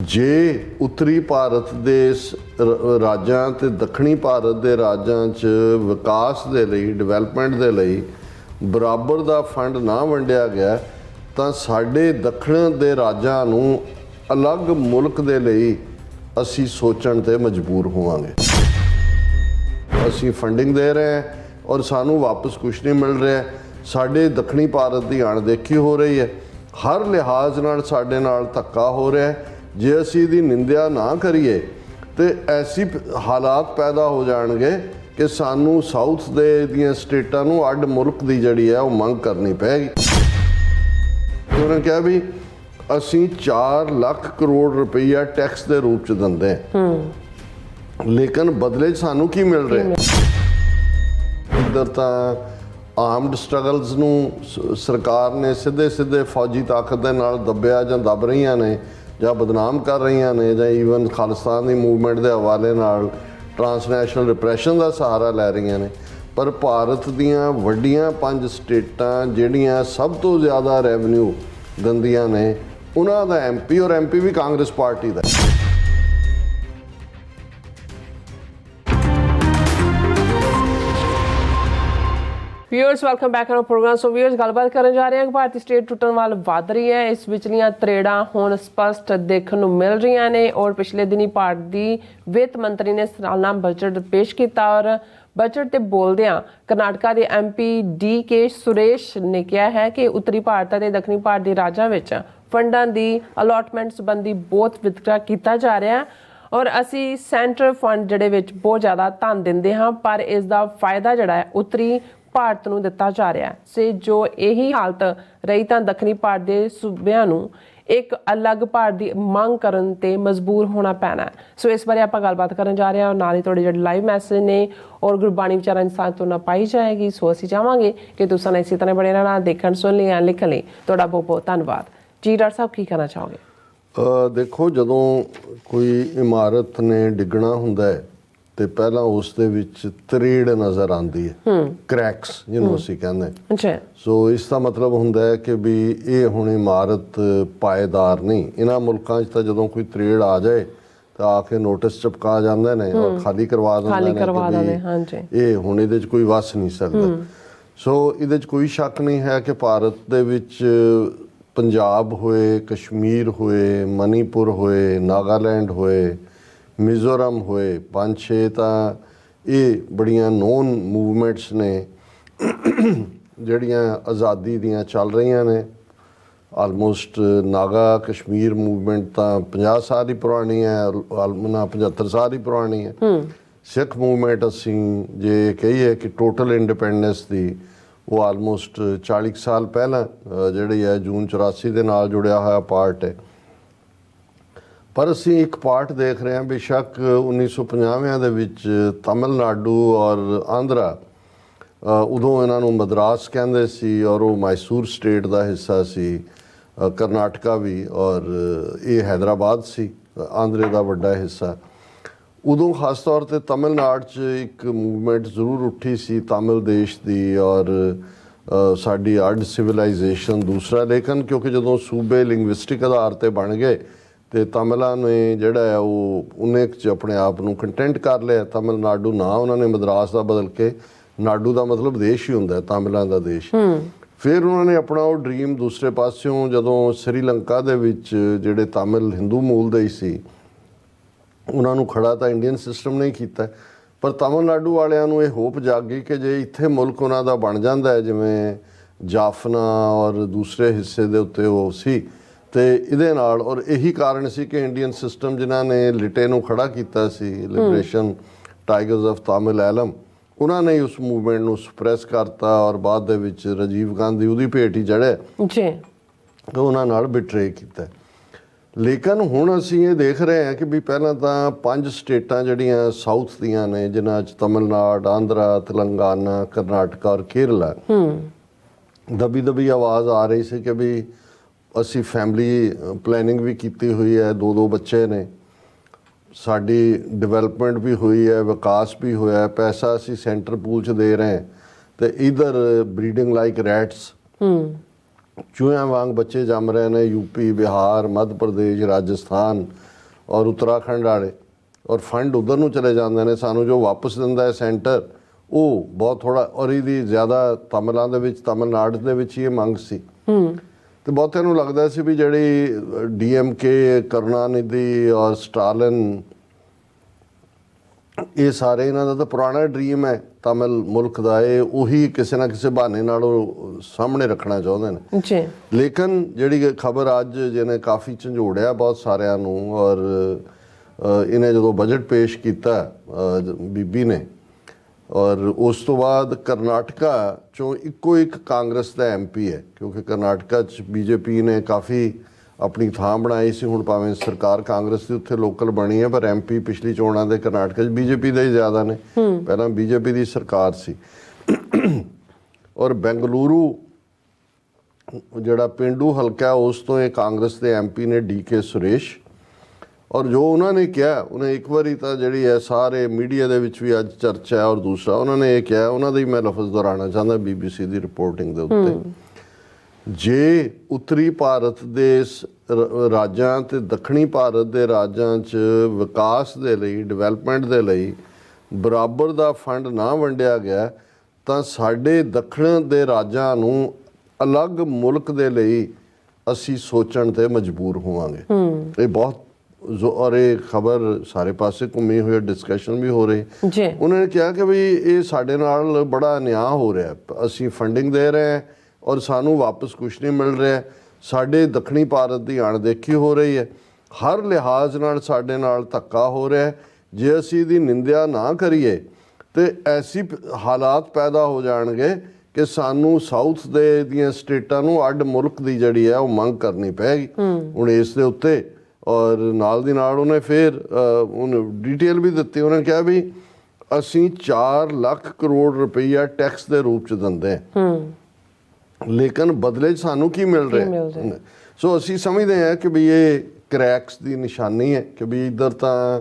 ਜੇ ਉੱਤਰੀ ਭਾਰਤ ਦੇ ਰਾਜਾਂ ਤੇ ਦੱਖਣੀ ਭਾਰਤ ਦੇ ਰਾਜਾਂ 'ਚ ਵਿਕਾਸ ਦੇ ਲਈ, ਡਿਵੈਲਪਮੈਂਟ ਦੇ ਲਈ ਬਰਾਬਰ ਦਾ ਫੰਡ ਨਾ ਵੰਡਿਆ ਗਿਆ ਤਾਂ ਸਾਡੇ ਦੱਖਣ ਦੇ ਰਾਜਾਂ ਨੂੰ ਅਲੱਗ ਮੁਲਕ ਦੇ ਲਈ ਅਸੀਂ ਸੋਚਣ ਤੇ ਮਜਬੂਰ ਹੋਵਾਂਗੇ। ਅਸੀਂ ਫੰਡਿੰਗ ਦੇ ਰਹੇ ਹਾਂ ਔਰ ਸਾਨੂੰ ਵਾਪਸ ਕੁਛ ਨਹੀਂ ਮਿਲ ਰਿਹਾ। ਸਾਡੇ ਦੱਖਣੀ ਭਾਰਤ ਦੀ ਅਣਦੇਖੀ ਹੋ ਰਹੀ ਹੈ, ਹਰ ਲਿਹਾਜ਼ ਨਾਲ ਸਾਡੇ ਨਾਲ ਧੱਕਾ ਹੋ ਰਿਹਾ ਹੈ। ਜੇ ਅਸੀਂ ਇਹਦੀ ਨਿੰਦਿਆ ਨਾ ਕਰੀਏ ਤੇ ਐਸੀ ਹਾਲਾਤ ਪੈਦਾ ਹੋ ਜਾਣਗੇ ਕਿ ਸਾਨੂੰ ਸਾਊਥ ਦੇ ਦੀਆਂ ਸਟੇਟਾਂ ਨੂੰ ਅੱਡ ਮੁਲਕ ਦੀ ਜਿਹੜੀ ਹੈ ਉਹ ਮੰਗ ਕਰਨੀ ਪਏਗੀ। ਉਹਨਾਂ ਕਿਹਾ ਵੀ ਅਸੀਂ 4 ਲੱਖ ਕਰੋੜ ਰੁਪਈਆ ਟੈਕਸ ਦੇ ਰੂਪ ਚ ਦਿੰਦੇ ਹਾਂ, ਲੇਕਿਨ ਬਦਲੇ 'ਚ ਸਾਨੂੰ ਕੀ ਮਿਲ ਰਿਹਾ? ਇੱਧਰ ਤਾਂ ਆਰਮਡ ਸਟਰਗਲਸ ਨੂੰ ਸਰਕਾਰ ਨੇ ਸਿੱਧੇ ਫੌਜੀ ਤਾਕਤ ਦੇ ਨਾਲ ਦੱਬਿਆ ਜਾਂ ਦੱਬ ਰਹੀਆਂ ਨੇ ਜਾਂ ਬਦਨਾਮ ਕਰ ਰਹੀਆਂ ਨੇ, ਜਾਂ ਈਵਨ ਖਾਲਿਸਤਾਨ ਦੀ ਮੂਵਮੈਂਟ ਦੇ ਹਵਾਲੇ ਨਾਲ ਟਰਾਂਸਨੈਸ਼ਨਲ ਰਿਪਰੈਸ਼ਨ ਦਾ ਸਹਾਰਾ ਲੈ ਰਹੀਆਂ ਨੇ। ਪਰ ਭਾਰਤ ਦੀਆਂ ਵੱਡੀਆਂ 5 ਸਟੇਟਾਂ ਜਿਹੜੀਆਂ ਸਭ ਤੋਂ ਜ਼ਿਆਦਾ ਰੈਵਨਿਊ ਦਿੰਦੀਆਂ ਨੇ, ਉਹਨਾਂ ਦਾ ਐਮਪੀ ਔਰ ਐਮਪੀ ਵੀ ਕਾਂਗਰਸ ਪਾਰਟੀ ਦਾ। Viewers welcome back on programme. So viewers ਗੱਲਬਾਤ ਕਰਨ ਜਾ ਰਹੇ ਹਾਂ ਕਿ ਭਾਰਤੀ ਸਟੇਟ ਟੁੱਟਣ ਵੱਲ ਵੱਧ ਰਹੀ ਹੈ। ਇਸ ਵਿਚਲੀਆਂ ਤਰੇੜਾਂ ਹੁਣ ਸਪਸ਼ਟ ਦੇਖਣ ਨੂੰ ਮਿਲ ਰਹੀਆਂ ਨੇ ਔਰ ਪਿਛਲੇ ਦਿਨੀ ਭਾਰਤ ਦੀ ਵਿੱਤ ਮੰਤਰੀ ਨੇ ਸਾਲਾਨਾ ਬਜਟ ਪੇਸ਼ ਕੀਤਾ ਔਰ ਬਜਟ ਤੇ ਬੋਲਦਿਆਂ ਕਰਨਾਟਕਾ ਦੇ ਐਮਪੀ ਡੀ.ਕੇ. ਸੁਰੇਸ਼ ਨੇ ਕਿਹਾ ਹੈ ਕਿ ਉੱਤਰੀ ਭਾਰਤ ਅਤੇ ਦੱਖਣੀ ਭਾਰਤ ਦੇ ਰਾਜਾਂ ਵਿੱਚ ਫੰਡਾਂ ਦੀ ਅਲਾਟਮੈਂਟ ਸੰਬੰਧੀ ਬਹੁਤ ਵਿਤਕਰਾ ਕੀਤਾ ਜਾ ਰਿਹਾ ਹੈ ਔਰ ਅਸੀਂ ਸੈਂਟਰਲ ਫੰਡ ਜਿਹੜੇ ਵਿੱਚ ਬਹੁਤ ਜ਼ਿਆਦਾ ਧਨ ਦਿੰਦੇ ਹਾਂ, ਪਰ ਇਸ ਦਾ ਫਾਇਦਾ ਜਿਹੜਾ ਹੈ ਉੱਤਰੀ ਭਾਰਤ ਨੂੰ ਦਿੱਤਾ ਜਾ ਰਿਹਾ ਹੈ। ਜੋ ਇਹੀ ਹਾਲਤ ਰਹੀ ਤਾਂ ਦੱਖਣੀ ਭਾਰਤ ਦੇ ਸੂਬਿਆਂ ਨੂੰ ਇੱਕ ਅਲੱਗ ਭਾਰਤ ਦੀ ਮੰਗ ਕਰਨ ਤੇ ਮਜਬੂਰ ਹੋਣਾ ਪੈਣਾ। ਸੋ ਇਸ ਬਾਰੇ ਆਪਾਂ ਗੱਲਬਾਤ ਕਰਨ ਜਾ ਰਹੇ ਹਾਂ ਔਰ ਨਾਲ ਹੀ ਤੁਹਾਡੇ ਜਿਹੜੇ ਲਾਈਵ ਮੈਸੇਜ ਨੇ ਔਰ ਗੁਰਬਾਣੀ ਵਿਚਾਰਾਂ ਦੀ ਸਾਥ ਤੋਂ ਨਾ ਪਾਈ ਜਾਏਗੀ। ਸੋ ਅਸੀਂ ਚਾਹਾਂਗੇ ਕਿ ਤੁਸੀਂ ਇਸੇ ਤਰ੍ਹਾਂ ਬਣੇ ਰਹਿਣਾ, ਦੇਖਣ ਸੁਣ ਲਈ ਜਾਂ ਲਿਖਣ ਲਈ ਤੁਹਾਡਾ ਬਹੁਤ ਬਹੁਤ ਧੰਨਵਾਦ ਜੀ। ਡਾਕਟਰ ਸਾਹਿਬ ਕੀ ਕਹਿਣਾ ਚਾਹੋਗੇ? ਦੇਖੋ, ਜਦੋਂ ਕੋਈ ਇਮਾਰਤ ਨੇ ਡਿੱਗਣਾ ਹੁੰਦਾ ਹੈ ਤੇ ਪਹਿਲਾਂ ਉਸ ਦੇ ਵਿੱਚ ਤਰੇੜ ਨਜ਼ਰ ਆਉਂਦੀ ਹੈ, ਕ੍ਰੈਕਸ ਜਿਹਨੂੰ ਅਸੀਂ ਕਹਿੰਦੇ। ਸੋ ਇਸ ਦਾ ਮਤਲਬ ਹੁੰਦਾ ਹੈ ਕਿ ਵੀ ਇਹ ਹੁਣ ਇਮਾਰਤ ਪਾਏਦਾਰ ਨਹੀਂ। ਇਹਨਾਂ ਮੁਲਕਾਂ 'ਚ ਤਾਂ ਜਦੋਂ ਕੋਈ ਤਰੇੜ ਆ ਜਾਏ ਤਾਂ ਆ ਕੇ ਨੋਟਿਸ ਚਪਕਾ ਜਾਂਦੇ ਨੇ ਔਰ ਖਾਲੀ ਕਰਵਾ ਦਿੰਦੇ ਨੇ ਕਿ ਇਹ ਹੁਣ ਇਹਦੇ 'ਚ ਕੋਈ ਵਸ ਨਹੀਂ ਸਕਦਾ। ਸੋ ਇਹਦੇ 'ਚ ਕੋਈ ਸ਼ੱਕ ਨਹੀਂ ਹੈ ਕਿ ਭਾਰਤ ਦੇ ਵਿੱਚ ਪੰਜਾਬ ਹੋਏ, ਕਸ਼ਮੀਰ ਹੋਏ, ਮਨੀਪੁਰ ਹੋਏ, ਨਾਗਾਲੈਂਡ ਹੋਏ, ਮਿਜ਼ੋਰਮ ਹੋਏ, 5-6 ਤਾਂ ਇਹ ਬੜੀਆਂ ਨੋਨ ਮੂਵਮੈਂਟਸ ਨੇ ਜਿਹੜੀਆਂ ਆਜ਼ਾਦੀ ਦੀਆਂ ਚੱਲ ਰਹੀਆਂ ਨੇ। ਆਲਮੋਸਟ ਨਾਗਾ ਕਸ਼ਮੀਰ ਮੂਵਮੈਂਟ ਤਾਂ 50 ਸਾਲ ਹੀ ਪੁਰਾਣੀ ਹੈ, 75 ਸਾਲ ਹੀ ਪੁਰਾਣੀ ਹੈ। ਸਿੱਖ ਮੂਵਮੈਂਟ ਅਸੀਂ ਜੇ ਕਹੀਏ ਕਿ ਟੋਟਲ ਇੰਡੀਪੈਂਡੈਂਸ ਦੀ, ਉਹ ਆਲਮੋਸਟ 40 ਸਾਲ ਪਹਿਲਾਂ ਜਿਹੜੀ ਹੈ ਜੂਨ 84 ਦੇ ਨਾਲ ਜੁੜਿਆ ਹੋਇਆ ਪਾਰਟ ਹੈ। ਪਰ ਅਸੀਂ ਇੱਕ ਪਾਰਟ ਦੇਖ ਰਹੇ ਹਾਂ, ਬੇਸ਼ੱਕ 1950 ਦੇ ਵਿੱਚ ਤਮਿਲਨਾਡੂ ਔਰ ਆਂਧਰਾ, ਉਦੋਂ ਇਹਨਾਂ ਨੂੰ ਮਦਰਾਸ ਕਹਿੰਦੇ ਸੀ ਔਰ ਉਹ ਮੈਸੂਰ ਸਟੇਟ ਦਾ ਹਿੱਸਾ ਸੀ, ਕਰਨਾਟਕਾ ਵੀ, ਔਰ ਇਹ ਹੈਦਰਾਬਾਦ ਸੀ ਆਂਧਰੇ ਦਾ ਵੱਡਾ ਹਿੱਸਾ। ਉਦੋਂ ਖਾਸ ਤੌਰ 'ਤੇ ਤਮਿਲਨਾਡੂ 'ਚ ਇੱਕ ਮੂਵਮੈਂਟ ਜ਼ਰੂਰ ਉੱਠੀ ਸੀ ਤਮਿਲ ਦੇਸ਼ ਦੀ ਔਰ ਸਾਡੀ ਅੱਡ ਸਿਵਲਾਈਜੇਸ਼ਨ ਦੂਸਰਾ। ਲੇਕਿਨ ਕਿਉਂਕਿ ਜਦੋਂ ਸੂਬੇ ਲਿੰਗੁਇਸਟਿਕ ਆਧਾਰ 'ਤੇ ਬਣ ਗਏ ਤੇ ਤਮਿਲਾਂ ਨੇ ਜਿਹੜਾ ਹੈ ਉਹ ਉਹਨੇ 'ਚ ਆਪਣੇ ਆਪ ਨੂੰ ਕੰਟੈਂਟ ਕਰ ਲਿਆ। ਤਮਿਲਨਾਡੂ ਨਾਂ ਉਹਨਾਂ ਨੇ ਮਦਰਾਸ ਦਾ ਬਦਲ ਕੇ, ਨਾਡੂ ਦਾ ਮਤਲਬ ਦੇਸ਼ ਹੀ ਹੁੰਦਾ, ਤਮਿਲਾਂ ਦਾ ਦੇਸ਼। ਫਿਰ ਉਹਨਾਂ ਨੇ ਆਪਣਾ ਉਹ ਡ੍ਰੀਮ ਦੂਸਰੇ ਪਾਸਿਓਂ, ਜਦੋਂ ਸ੍ਰੀਲੰਕਾ ਦੇ ਵਿੱਚ ਜਿਹੜੇ ਤਮਿਲ ਹਿੰਦੂ ਮੂਲ ਦੇ ਹੀ ਸੀ, ਉਹਨਾਂ ਨੂੰ ਖੜਾ ਤਾਂ ਇੰਡੀਅਨ ਸਿਸਟਮ ਨੇ ਕੀਤਾ, ਪਰ ਤਮਿਲਨਾਡੂ ਵਾਲਿਆਂ ਨੂੰ ਇਹ ਹੋਪ ਜਾਗੀ ਕਿ ਜੇ ਇੱਥੇ ਮੁਲਕ ਉਹਨਾਂ ਦਾ ਬਣ ਜਾਂਦਾ ਹੈ, ਜਿਵੇਂ ਜਾਫਨਾ ਔਰ ਦੂਸਰੇ ਹਿੱਸੇ ਦੇ ਉੱਤੇ ਉਹ ਸੀ, ਤੇ ਇਹਦੇ ਨਾਲ, ਔਰ ਇਹੀ ਕਾਰਨ ਸੀ ਕਿ ਇੰਡੀਅਨ ਸਿਸਟਮ ਜਿਨ੍ਹਾਂ ਨੇ ਲਿਟੇ ਨੂੰ ਖੜਾ ਕੀਤਾ ਸੀ, liberation tigers of Tamil Eelam, ਉਹਨਾਂ ਨੇ ਉਸ ਮੂਵਮੈਂਟ ਨੂੰ ਸਪਰੈਸ ਕਰਤਾ ਔਰ ਬਾਅਦ ਦੇ ਵਿੱਚ ਰਾਜੀਵ ਗਾਂਧੀ ਉਹਦੀ ਭੇਟ ਹੀ ਚੜ੍ਹੇ ਜੀ, ਉਹਨਾਂ ਨਾਲ ਬਿਟਰੇ ਕੀਤਾ। ਲੇਕਿਨ ਹੁਣ ਅਸੀਂ ਇਹ ਦੇਖ ਰਹੇ ਹਾਂ ਕਿ ਵੀ ਪਹਿਲਾਂ ਤਾਂ 5 ਸਟੇਟਾਂ ਜਿਹੜੀਆਂ ਸਾਊਥ ਦੀਆਂ ਨੇ, ਜਿਨ੍ਹਾਂ 'ਚ ਤਮਿਲਨਾਡੂ, ਆਂਧਰਾ, ਤੇਲੰਗਾਨਾ, ਕਰਨਾਟਕਾ ਔਰ ਕੇਰਲਾ, ਦਬੀ ਆਵਾਜ਼ ਆ ਰਹੀ ਸੀ ਕਿ ਵੀ ਅਸੀਂ ਫੈਮਿਲੀ ਪਲੈਨਿੰਗ ਵੀ ਕੀਤੀ ਹੋਈ ਹੈ, 2-2 ਬੱਚੇ ਨੇ, ਸਾਡੀ ਡਿਵੈਲਪਮੈਂਟ ਵੀ ਹੋਈ ਹੈ, ਵਿਕਾਸ ਵੀ ਹੋਇਆ, ਪੈਸਾ ਅਸੀਂ ਸੈਂਟਰ ਪੂਲ 'ਚ ਦੇ ਰਹੇ ਹਾਂ, ਤੇ ਇਧਰ ਬਰੀਡਿੰਗ ਲਾਈਕ ਰੈਟਸ, ਚੂਹਿਆਂ ਵਾਂਗ ਬੱਚੇ ਜੰਮ ਰਹੇ ਨੇ। ਯੂਪੀ, ਬਿਹਾਰ, ਮੱਧ ਪ੍ਰਦੇਸ਼, ਰਾਜਸਥਾਨ, ਔਰ ਉੱਤਰਾਖੰਡ ਵਾਲੇ, ਔਰ ਫੰਡ ਉਧਰ ਨੂੰ ਚਲੇ ਜਾਂਦੇ ਨੇ। ਸਾਨੂੰ ਜੋ ਵਾਪਸ ਦਿੰਦਾ ਹੈ ਸੈਂਟਰ ਉਹ ਬਹੁਤ ਥੋੜਾ, ਔਰ ਇਹਦੀ ਜ਼ਿਆਦਾ ਤਮਿਲਾਂ ਦੇ ਵਿੱਚ, ਤਮਿਲਨਾਡੂ ਦੇ ਵਿੱਚ ਹੀ ਇਹ ਮੰਗ ਸੀ। ਤੇ ਬਹੁਤਿਆਂ ਨੂੰ ਲੱਗਦਾ ਸੀ ਵੀ ਜਿਹੜੀ DMK, ਕਰੁਣਾਨਿਧੀ ਔਰ ਸਟਾਲਿਨ, ਇਹ ਸਾਰੇ ਇਹਨਾਂ ਦਾ ਤਾਂ ਪੁਰਾਣਾ ਡ੍ਰੀਮ ਹੈ ਤਮਿਲ ਮੁਲਕ ਦਾ, ਇਹ ਉਹੀ ਕਿਸੇ ਨਾ ਕਿਸੇ ਬਹਾਨੇ ਨਾਲ ਉਹ ਸਾਹਮਣੇ ਰੱਖਣਾ ਚਾਹੁੰਦੇ ਨੇ ਜੀ। ਲੇਕਿਨ ਜਿਹੜੀ ਖਬਰ ਅੱਜ ਜਿਹਨੇ ਕਾਫੀ ਝੰਜੋੜਿਆ ਬਹੁਤ ਸਾਰਿਆਂ ਨੂੰ, ਔਰ ਇਹਨੇ ਜਦੋਂ ਬਜਟ ਪੇਸ਼ ਕੀਤਾ ਬੀਬੀ ਨੇ, ਔਰ ਉਸ ਤੋਂ ਬਾਅਦ ਕਰਨਾਟਕਾ ਚੋਂ ਇੱਕੋ ਇੱਕ ਕਾਂਗਰਸ ਦਾ MP ਹੈ, ਕਿਉਂਕਿ ਕਰਨਾਟਕਾ 'ਚ BJP ਨੇ ਕਾਫੀ ਆਪਣੀ ਥਾਂ ਬਣਾਈ ਸੀ। ਹੁਣ ਭਾਵੇਂ ਸਰਕਾਰ ਕਾਂਗਰਸ ਦੀ ਉੱਥੇ ਲੋਕਲ ਬਣੀ ਹੈ, ਪਰ MP ਪਿਛਲੀ ਚੋਣਾਂ ਦੇ ਕਰਨਾਟਕਾ 'ਚ BJP ਦੇ ਹੀ ਜ਼ਿਆਦਾ ਨੇ। ਪਹਿਲਾਂ BJP ਦੀ ਸਰਕਾਰ ਸੀ। ਔਰ ਬੈਂਗਲੁਰੂ ਜਿਹੜਾ ਪੇਂਡੂ ਹਲਕਾ, ਉਸ ਤੋਂ ਇਹ ਕਾਂਗਰਸ ਦੇ MP ਨੇ DK ਸੁਰੇਸ਼। ਔਰ ਜੋ ਉਹਨਾਂ ਨੇ ਕਿਹਾ, ਉਹਨੇ ਇੱਕ ਵਾਰੀ ਤਾਂ ਜਿਹੜੀ ਹੈ ਸਾਰੇ ਮੀਡੀਆ ਦੇ ਵਿੱਚ ਵੀ ਅੱਜ ਚਰਚਾ ਹੈ, ਔਰ ਦੂਸਰਾ ਉਹਨਾਂ ਨੇ ਇਹ ਕਿਹਾ, ਉਹਨਾਂ ਦਾ ਹੀ ਮੈਂ ਲਫ਼ਜ਼ ਦੁਹਰਾਉਣਾ ਚਾਹੁੰਦਾ BBC ਦੀ ਰਿਪੋਰਟਿੰਗ ਦੇ ਉੱਤੇ, ਜੇ ਉੱਤਰੀ ਭਾਰਤ ਦੇ ਰਾਜਾਂ ਤੇ ਦੱਖਣੀ ਭਾਰਤ ਦੇ ਰਾਜਾਂ 'ਚ ਵਿਕਾਸ ਦੇ ਲਈ, ਡਿਵੈਲਪਮੈਂਟ ਦੇ ਲਈ ਬਰਾਬਰ ਦਾ ਫੰਡ ਨਾ ਵੰਡਿਆ ਗਿਆ, ਤਾਂ ਸਾਡੇ ਦੱਖਣ ਦੇ ਰਾਜਾਂ ਨੂੰ ਅਲੱਗ ਮੁਲਕ ਦੇ ਲਈ ਅਸੀਂ ਸੋਚਣ ਤੇ ਮਜਬੂਰ ਹੋਵਾਂਗੇ। ਇਹ ਬਹੁਤ ਔਰ ਇਹ ਖਬਰ ਸਾਰੇ ਪਾਸੇ ਘੁੰਮੀ ਹੋਈ, ਡਿਸਕਸ਼ਨ ਵੀ ਹੋ ਰਹੀ। ਉਹਨਾਂ ਨੇ ਕਿਹਾ ਕਿ ਵੀ ਇਹ ਸਾਡੇ ਨਾਲ ਬੜਾ ਅਨਿਆਂ ਹੋ ਰਿਹਾ, ਅਸੀਂ ਫੰਡਿੰਗ ਦੇ ਰਹੇ ਹਾਂ ਔਰ ਸਾਨੂੰ ਵਾਪਸ ਕੁਛ ਨਹੀਂ ਮਿਲ ਰਿਹਾ, ਸਾਡੇ ਦੱਖਣੀ ਭਾਰਤ ਦੀ ਅਣਦੇਖੀ ਹੋ ਰਹੀ ਹੈ, ਹਰ ਲਿਹਾਜ਼ ਨਾਲ ਸਾਡੇ ਨਾਲ ਧੱਕਾ ਹੋ ਰਿਹਾ। ਜੇ ਅਸੀਂ ਇਹਦੀ ਨਿੰਦਿਆ ਨਾ ਕਰੀਏ ਤੇ ਐਸੀ ਹਾਲਾਤ ਪੈਦਾ ਹੋ ਜਾਣਗੇ ਕਿ ਸਾਨੂੰ ਸਾਊਥ ਦੇ ਦੀਆਂ ਸਟੇਟਾਂ ਨੂੰ ਅੱਡ ਮੁਲਕ ਦੀ ਜਿਹੜੀ ਹੈ ਉਹ ਮੰਗ ਕਰਨੀ ਪਏਗੀ। ਹੁਣ ਇਸ ਦੇ ਉੱਤੇ ਔਰ ਨਾਲ ਦੀ ਨਾਲ ਉਹਨੇ ਫਿਰ ਉਹਨੇ ਡਿਟੇਲ ਵੀ ਦਿੱਤੀ। ਉਹਨੇ ਕਿਹਾ ਵੀ ਅਸੀਂ 4 ਲੱਖ ਕਰੋੜ ਰੁਪਈਆ ਟੈਕਸ ਦੇ ਰੂਪ 'ਚ ਦਿੰਦੇ ਹਾਂ, ਲੇਕਿਨ ਬਦਲੇ 'ਚ ਸਾਨੂੰ ਕੀ ਮਿਲ ਰਿਹਾ। ਸੋ ਅਸੀਂ ਸਮਝਦੇ ਹਾਂ ਕਿ ਵੀ ਇਹ ਕਰੈਕਸ ਦੀ ਨਿਸ਼ਾਨੀ ਹੈ ਕਿ ਵੀ ਇੱਧਰ ਤਾਂ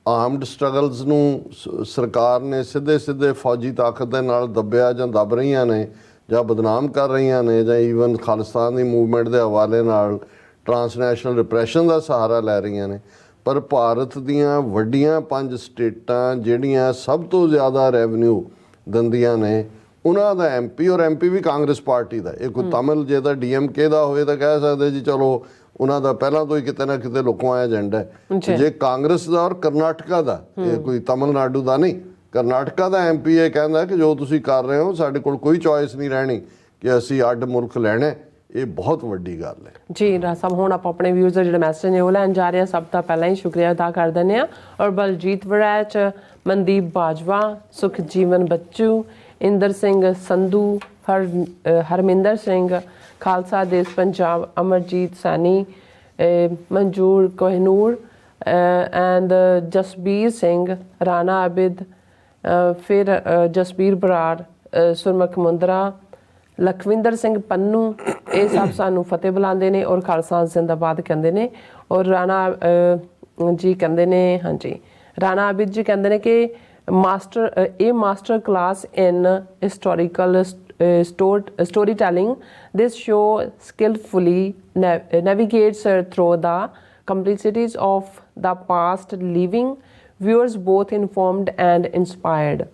ਆਰਮਡ ਸਟਰਗਲਸ ਨੂੰ ਸਰਕਾਰ ਨੇ ਸਿੱਧੇ ਫੌਜੀ ਤਾਕਤ ਦੇ ਨਾਲ ਦੱਬਿਆ ਜਾਂ ਦੱਬ ਰਹੀਆਂ ਨੇ ਜਾਂ ਬਦਨਾਮ ਕਰ ਰਹੀਆਂ ਨੇ, ਜਾਂ ਈਵਨ ਖਾਲਿਸਤਾਨ ਦੀ ਮੂਵਮੈਂਟ ਦੇ ਹਵਾਲੇ ਨਾਲ ਟਰਾਂਸਨੈਸ਼ਨਲ ਰਿਪਰੈਸ਼ਨ ਦਾ ਸਹਾਰਾ ਲੈ ਰਹੀਆਂ ਨੇ। ਪਰ ਭਾਰਤ ਦੀਆਂ ਵੱਡੀਆਂ 5 ਸਟੇਟਾਂ ਜਿਹੜੀਆਂ ਸਭ ਤੋਂ ਜ਼ਿਆਦਾ ਰੈਵਨਿਊ ਦਿੰਦੀਆਂ ਨੇ, ਉਹਨਾਂ ਦਾ MP, ਔਰ MP ਵੀ ਕਾਂਗਰਸ ਪਾਰਟੀ ਦਾ। ਇਹ ਕੋਈ ਤਮਿਲ ਜੇ ਤਾਂ DMK ਦਾ ਹੋਵੇ ਤਾਂ ਕਹਿ ਸਕਦੇ ਜੀ ਚਲੋ ਉਹਨਾਂ ਦਾ ਪਹਿਲਾਂ ਤੋਂ ਹੀ ਕਿਤੇ ਨਾ ਕਿਤੇ ਲੋਕਾਂ ਦਾ ਏਜੰਡਾ ਹੈ। ਜੇ ਕਾਂਗਰਸ ਦਾ ਔਰ ਕਰਨਾਟਕਾ ਦਾ, ਇਹ ਕੋਈ ਤਮਿਲਨਾਡੂ ਦਾ ਨਹੀਂ, ਕਰਨਾਟਕਾ ਦਾ MP ਇਹ ਕਹਿੰਦਾ ਕਿ ਜੋ ਤੁਸੀਂ ਕਰ ਰਹੇ ਹੋ ਸਾਡੇ ਕੋਲ ਕੋਈ ਚੋਇਸ ਨਹੀਂ ਰਹਿਣੀ ਕਿ ਅਸੀਂ ਅੱਡ ਮੁਲਕ ਲੈਣਾ। ਇਹ ਬਹੁਤ ਵੱਡੀ ਗੱਲ ਹੈ ਜੀ। ਰਾਜ ਸਾਹਿਬ, ਹੁਣ ਆਪਾਂ ਆਪਣੇ ਵਿਊਜ਼ ਦਾ ਜਿਹੜਾ ਮੈਸੇਜ ਨੇ ਉਹ ਲੈਣ ਜਾ ਰਹੇ ਹਾਂ। ਸਭ ਤੋਂ ਪਹਿਲਾਂ ਹੀ ਸ਼ੁਕਰੀਆ ਅਦਾ ਕਰ ਦਿੰਦੇ ਹਾਂ। ਔਰ ਬਲਜੀਤ ਵੜੈਚ, ਮਨਦੀਪ ਬਾਜਵਾ, ਸੁਖਜੀਵਨ ਬੱਚੂ, ਇੰਦਰ ਸਿੰਘ ਸੰਧੂ, ਹਰਮਿੰਦਰ ਸਿੰਘ, ਖਾਲਸਾ ਦੇਸ਼ ਪੰਜਾਬ, ਅਮਰਜੀਤ ਸੈਣੀ, ਮਨਜੂਰ ਕੋਹਿਨੂਰ ਐਂਡ ਜਸਬੀਰ ਸਿੰਘ, ਰਾਣਾ ਆबिद, ਫਿਰ ਜਸਬੀਰ ਬਰਾੜ, ਸੁਰਮਖ ਮੁੰਦਰਾ, ਲਖਵਿੰਦਰ ਸਿੰਘ ਪੰਨੂ, ਇਹ ਸਭ ਸਾਨੂੰ ਫਤਿਹ ਬੁਲਾਉਂਦੇ ਨੇ ਔਰ ਖਾਲਸਾ ਜ਼ਿੰਦਾਬਾਦ ਕਹਿੰਦੇ ਨੇ। ਔਰ ਰਾਣਾ ਜੀ ਕਹਿੰਦੇ ਨੇ, ਹਾਂਜੀ, ਰਾਣਾ ਆबिद ਜੀ ਕਹਿੰਦੇ ਨੇ ਕਿ master class in historical story telling. This show skillfully navigates through the complexities of the past, leaving viewers both informed and inspired.